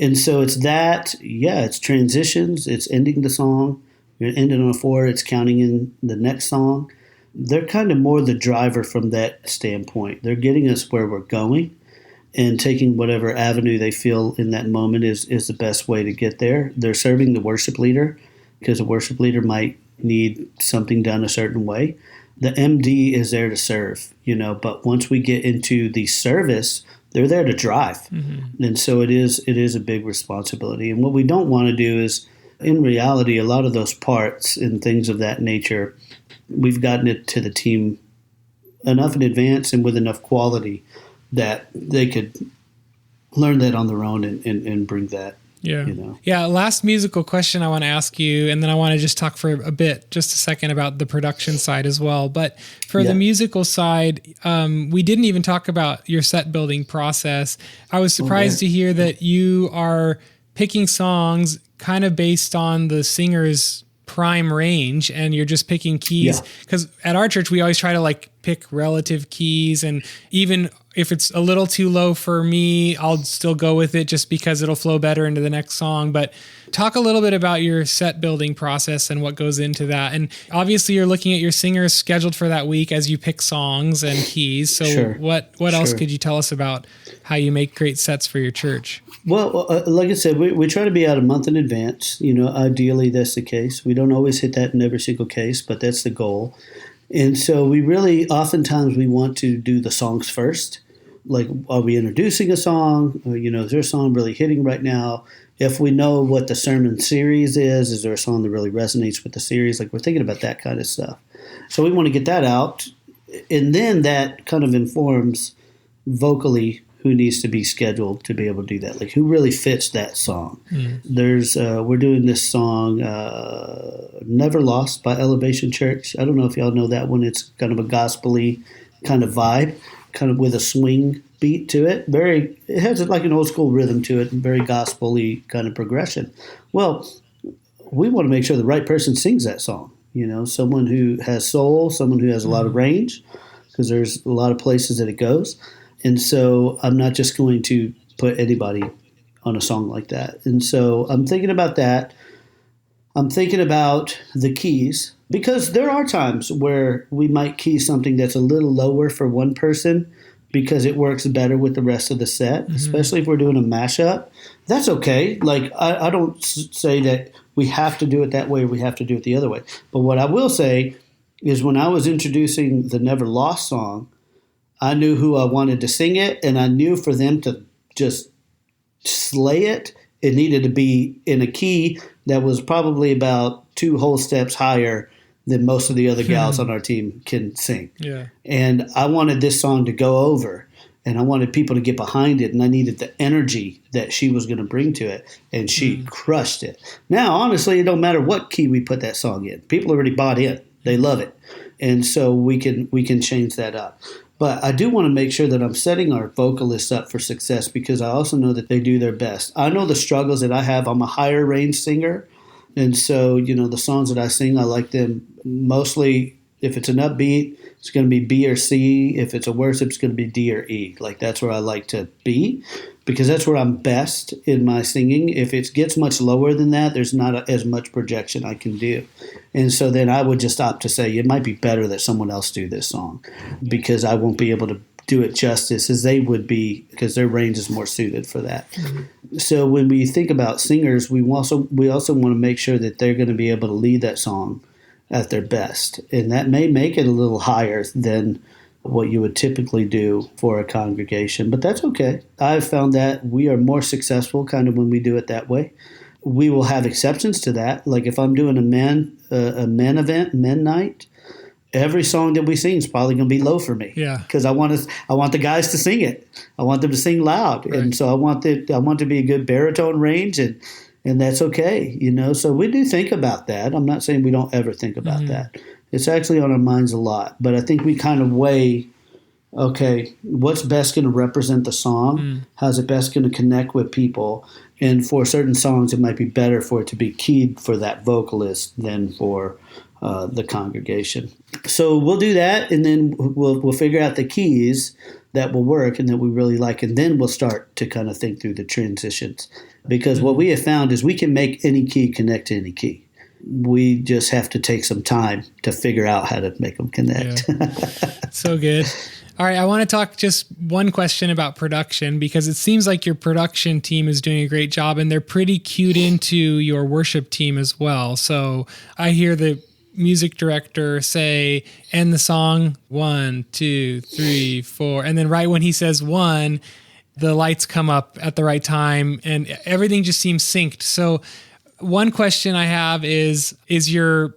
And so it's that, it's transitions, it's ending the song. You're ending on a 4, it's counting in the next song. They're kind of more the driver from that standpoint. They're getting us where we're going and taking whatever avenue they feel in that moment is the best way to get there. They're serving the worship leader because a worship leader might need something done a certain way. The MD is there to serve, but once we get into the service, they're there to drive. And so it is a big responsibility. And what we don't want to do is, in reality, a lot of those parts and things of that nature, we've gotten it to the team enough in advance and with enough quality that they could learn that on their own and bring that. Yeah. Last musical question I want to ask you, and then I want to just talk for just a second about the production side as well. But for the musical side, we didn't even talk about your set building process. I was surprised to hear that you are picking songs kind of based on the singer's prime range, and you're just picking keys. Because at our church, we always try to like pick relative keys, and even if it's a little too low for me, I'll still go with it just because it'll flow better into the next song. But talk a little bit about your set building process and what goes into that. And obviously you're looking at your singers scheduled for that week as you pick songs and keys. So what else could you tell us about how you make great sets for your church? Well, like I said, we try to be out a month in advance. Ideally that's the case. We don't always hit that in every single case, but that's the goal. And so oftentimes we want to do the songs first. Like, are we introducing a song? Or, is there a song really hitting right now? If we know what the sermon series is there a song that really resonates with the series? Like, we're thinking about that kind of stuff. So we want to get that out. And then that kind of informs vocally who needs to be scheduled to be able to do that. Like, who really fits that song? We're doing this song, Never Lost by Elevation Church. I don't know if y'all know that one. It's kind of a gospel-y kind of vibe, kind of with a swing beat to it. It has like an old school rhythm to it, and very gospel-y kind of progression. Well, we want to make sure the right person sings that song. Someone who has soul, someone who has a lot of range, because there's a lot of places that it goes. And so I'm not just going to put anybody on a song like that. And so I'm thinking about that. I'm thinking about the keys, because there are times where we might key something that's a little lower for one person because it works better with the rest of the set, especially if we're doing a mashup. That's okay. Like, I don't say that we have to do it that way or we have to do it the other way. But what I will say is when I was introducing the Never Lost song, I knew who I wanted to sing it, and I knew for them to just slay it, it needed to be in a key that was probably about 2 whole steps higher than most of the other gals on our team can sing. Yeah. And I wanted this song to go over, and I wanted people to get behind it, and I needed the energy that she was going to bring to it, and she crushed it. Now, honestly, it don't matter what key we put that song in. People already bought in. They love it. And so we can change that up. But I do want to make sure that I'm setting our vocalists up for success because I also know that they do their best. I know the struggles that I have. I'm a higher range singer. And so, the songs that I sing, I like them mostly, if it's an upbeat, it's going to be B or C. If it's a worship, it's going to be D or E. Like that's where I like to be because that's where I'm best in my singing. If it gets much lower than that, there's not as much projection I can do. And so then I would just opt to say it might be better that someone else do this song because I won't be able to do it justice as they would be because their range is more suited for that. Mm-hmm. So when we think about singers, we also want to make sure that they're going to be able to lead that song at their best. And that may make it a little higher than what you would typically do for a congregation, but that's okay. I've found that we are more successful kind of when we do it that way. We will have exceptions to that. Like if I'm doing a men night, every song that we sing is probably going to be low for me. Yeah. Because I want the guys to sing it. I want them to sing loud. Right. And so I want to be a good baritone range and that's okay, So we do think about that. I'm not saying we don't ever think about that. It's actually on our minds a lot. But I think we kind of weigh, okay, what's best going to represent the song? How's it best going to connect with people? And for certain songs, it might be better for it to be keyed for that vocalist than for the congregation. So we'll do that, and then we'll figure out the keys that will work and that we really like, and then we'll start to kind of think through the transitions. Because what we have found is we can make any key connect to any key. We just have to take some time to figure out how to make them connect. Yeah. So good. All right, I want to talk just one question about production because it seems like your production team is doing a great job and they're pretty cued into your worship team as well. So I hear the music director say, end the song, 1, 2, 3, 4. And then right when he says 1, the lights come up at the right time and everything just seems synced. So one question I have is your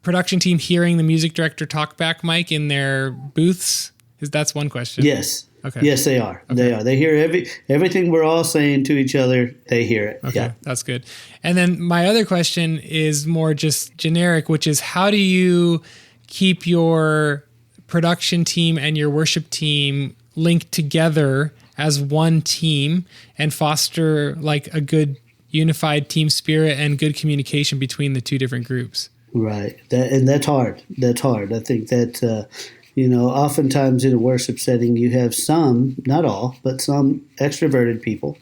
production team hearing the music director talk back mic in their booths? That's one question. Yes. Okay. Yes, they are. Okay. They are. They hear everything we're all saying to each other. They hear it. Okay, yeah. That's good. And then my other question is more just generic, which is how do you keep your production team and your worship team linked together as one team and foster like a good unified team spirit and good communication between the two different groups? Right. And that's hard. That's hard. I think that, oftentimes in a worship setting, you have some, not all, but some extroverted people.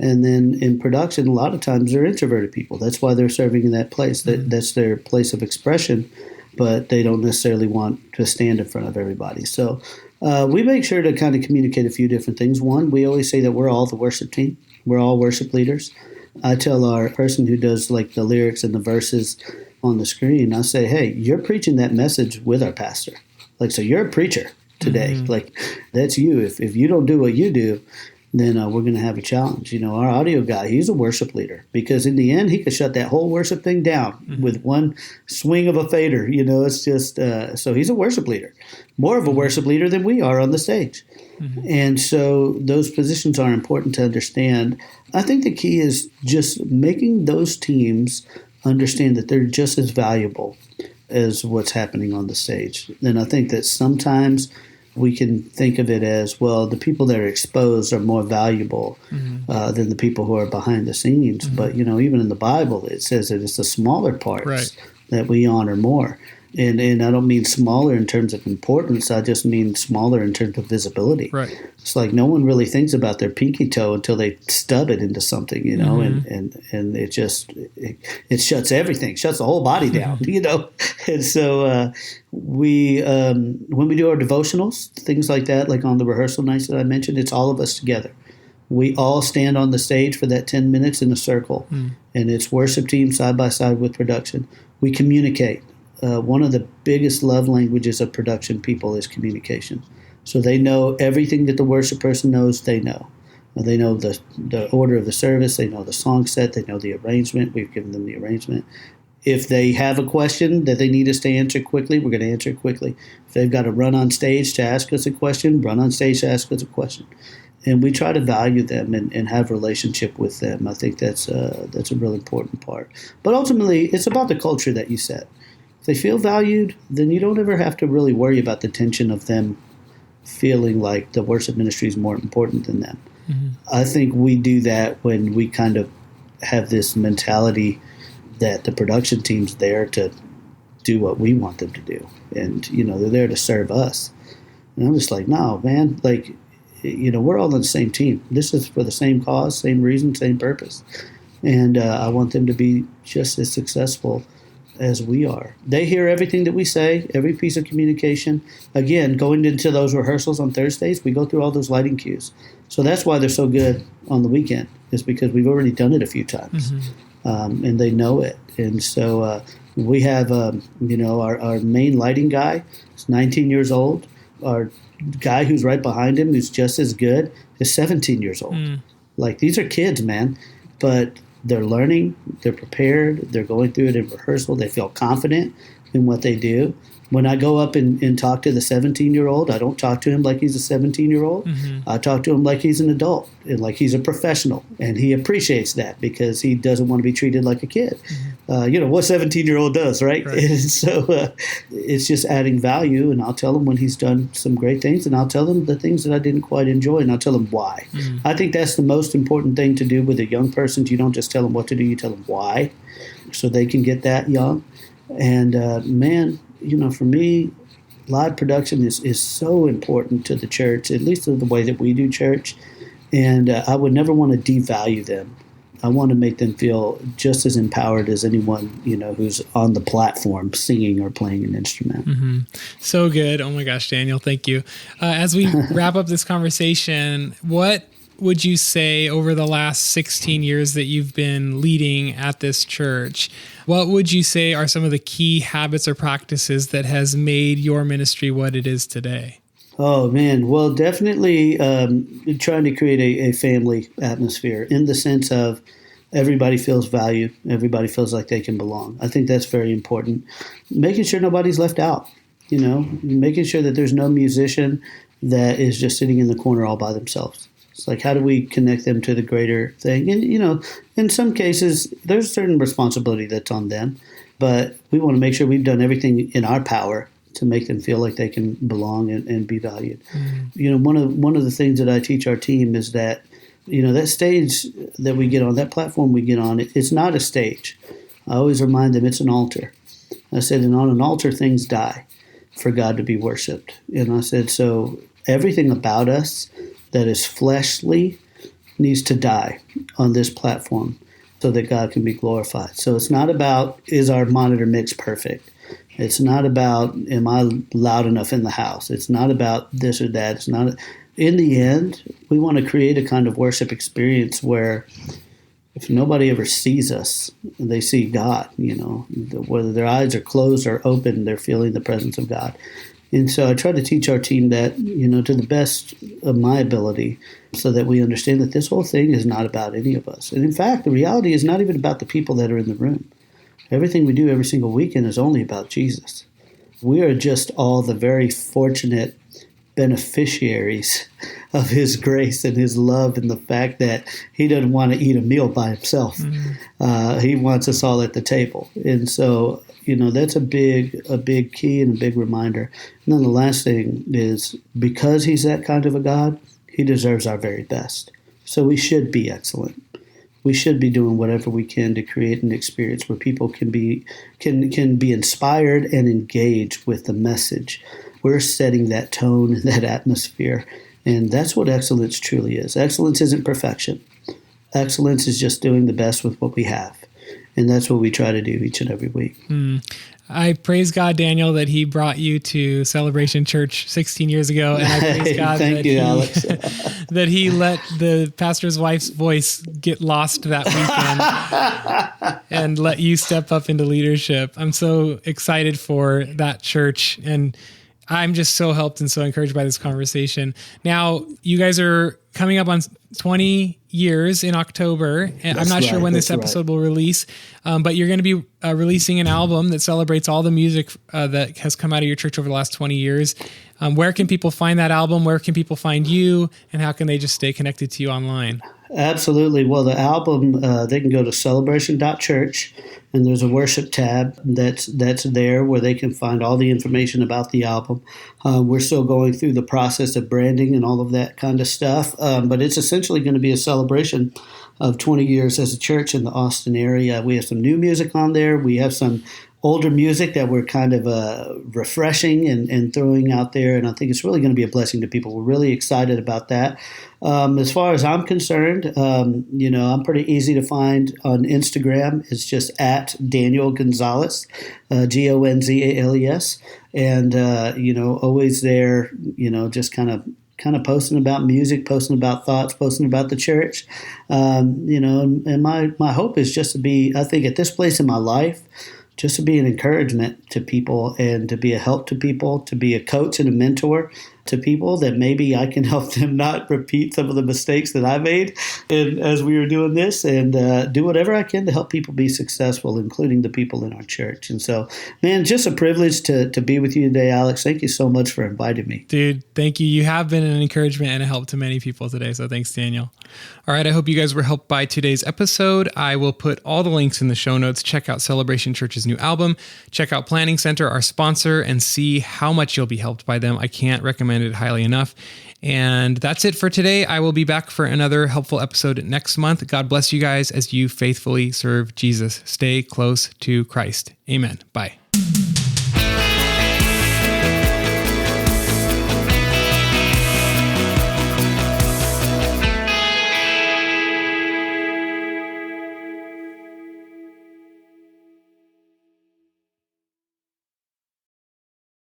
And then in production, a lot of times they're introverted people. That's why they're serving in that place. That's their place of expression, but they don't necessarily want to stand in front of everybody. So we make sure to kind of communicate a few different things. One, we always say that we're all the worship team. We're all worship leaders. I tell our person who does like the lyrics and the verses on the screen, I say, hey, you're preaching that message with our pastor. Like, so you're a preacher today. Mm-hmm. Like, that's you. If you don't do what you do, then we're going to have a challenge. Our audio guy, he's a worship leader because in the end, he could shut that whole worship thing down with one swing of a fader. It's just, so he's a worship leader, more of a worship leader than we are on the stage. Mm-hmm. And so those positions are important to understand. I think the key is just making those teams understand that they're just as valuable as what's happening on the stage. And I think that sometimes we can think of it as, well, the people that are exposed are more valuable than the people who are behind the scenes. Mm-hmm. But, even in the Bible, it says that it's the smaller parts that we honor more. And I don't mean smaller in terms of importance. I just mean smaller in terms of visibility. Right. It's like no one really thinks about their pinky toe until they stub it into something, and it just it shuts everything, shuts the whole body down, And so we when we do our devotionals, things like that, like on the rehearsal nights that I mentioned, it's all of us together. We all stand on the stage for that 10 minutes in a circle, and it's worship team side by side with production. We communicate. One of the biggest love languages of production people is communication. So they know everything that the worship person knows, they know. They know the order of the service. They know the song set. They know the arrangement. We've given them the arrangement. If they have a question that they need us to answer quickly, we're going to answer it quickly. If they've got to run on stage to ask us a question, run on stage to ask us a question. And we try to value them and have a relationship with them. I think that's a really important part. But ultimately, it's about the culture that you set. If they feel valued, then you don't ever have to really worry about the tension of them feeling like the worship ministry is more important than them. I think we do that when we kind of have this mentality that the production team's there to do what we want them to do. And, they're there to serve us. And I'm just like, no, man, like, we're all on the same team. This is for the same cause, same reason, same purpose. And I want them to be just as successful as we are. They hear everything that we say, every piece of communication. Again, going into those rehearsals on Thursdays, we go through all those lighting cues. So that's why they're so good on the weekend, is because we've already done it a few times. And they know it. And so we have, our main lighting guy is 19 years old. Our guy who's right behind him, who's just as good, is 17 years old. Like, these are kids, man. But they're learning, they're prepared, they're going through it in rehearsal, they feel confident in what they do. When I go up and talk to the 17-year-old, I don't talk to him like he's a 17-year-old. I talk to him like he's an adult and like he's a professional. And he appreciates that because he doesn't want to be treated like a kid. What 17-year-old does, right? And so it's just adding value. And I'll tell him when he's done some great things, and I'll tell him the things that I didn't quite enjoy, and I'll tell him why. I think that's the most important thing to do with a young person. You don't just tell them what to do, you tell them why, so they can get that young. And man, for me, live production is so important to the church, at least the way that we do church. And I would never want to devalue them. I want to make them feel just as empowered as anyone, who's on the platform singing or playing an instrument. So good. Oh my gosh, Daniel, thank you. As we wrap up this conversation, what would you say over the last 16 years that you've been leading at this church, what would you say are some of the key habits or practices that has made your ministry what it is today? Oh, man. Well, definitely trying to create a family atmosphere in the sense of everybody feels valued. Everybody feels like they can belong. I think that's very important. Making sure nobody's left out, making sure that there's no musician that is just sitting in the corner all by themselves. It's like, how do we connect them to the greater thing? And, in some cases, there's a certain responsibility that's on them, but we want to make sure we've done everything in our power to make them feel like they can belong and be valued. One of the things that I teach our team is that, that stage that we get on, that platform we get on, it's not a stage. I always remind them it's an altar. I said, and on an altar, things die for God to be worshiped. And I said, so everything about us that is fleshly needs to die on this platform so that God can be glorified. So it's not about, is our monitor mix perfect? It's not about, am I loud enough in the house? It's not about this or that. It's not. In the end, we want to create a kind of worship experience where if nobody ever sees us, they see God, whether their eyes are closed or open, they're feeling the presence of God. And so I try to teach our team that, to the best of my ability so that we understand that this whole thing is not about any of us. And in fact, the reality is not even about the people that are in the room. Everything we do every single weekend is only about Jesus. We are just all the very fortunate beneficiaries of his grace and his love, and the fact that he doesn't want to eat a meal by himself. He wants us all at the table. And so, that's a big key and a big reminder. And then the last thing is, because he's that kind of a God, he deserves our very best. So we should be excellent. We should be doing whatever we can to create an experience where people can be inspired and engaged with the message. We're setting that tone and that atmosphere, and that's what excellence truly is. Excellence isn't perfection. Excellence is just doing the best with what we have, and that's what we try to do each and every week. I praise God, Daniel, that he brought you to Celebration Church 16 years ago. And I praise God Alex. that he let the pastor's wife's voice get lost that weekend and let you step up into leadership. I'm so excited for that church, and I'm just so helped and so encouraged by this conversation. Now, you guys are coming up on 20 years in October, and I'm not sure when this episode will release, but you're going to be releasing an album that celebrates all the music that has come out of your church over the last 20 years. Where can people find that album? Where can people find you? And how can they just stay connected to you online? Absolutely. Well, the album, they can go to celebration.church, and there's a worship tab that's there where they can find all the information about the album. We're still going through the process of branding and all of that kind of stuff, but it's essentially going to be a celebration of 20 years as a church in the Austin area. We have some new music on there. We have some older music that we're kind of refreshing and throwing out there, and I think it's really going to be a blessing to people. We're really excited about that. As far as I'm concerned, I'm pretty easy to find on Instagram. It's just at Daniel Gonzalez, Gonzales, and always there. Just kind of posting about music, posting about thoughts, posting about the church. And my hope is just to be, I think, at this place in my life, just to be an encouragement to people and to be a help to people, to be a coach and a mentor to people, that maybe I can help them not repeat some of the mistakes that I made as we were doing this, and do whatever I can to help people be successful, including the people in our church. And so, man, just a privilege to be with you today, Alex. Thank you so much for inviting me. Dude, thank you. You have been an encouragement and a help to many people today. So thanks, Daniel. All right. I hope you guys were helped by today's episode. I will put all the links in the show notes. Check out Celebration Church's new album. Check out Planning Center, our sponsor, and see how much you'll be helped by them. I can't recommend it highly enough. And that's it for today. I will be back for another helpful episode next month. God bless you guys as you faithfully serve Jesus. Stay close to Christ. Amen. Bye.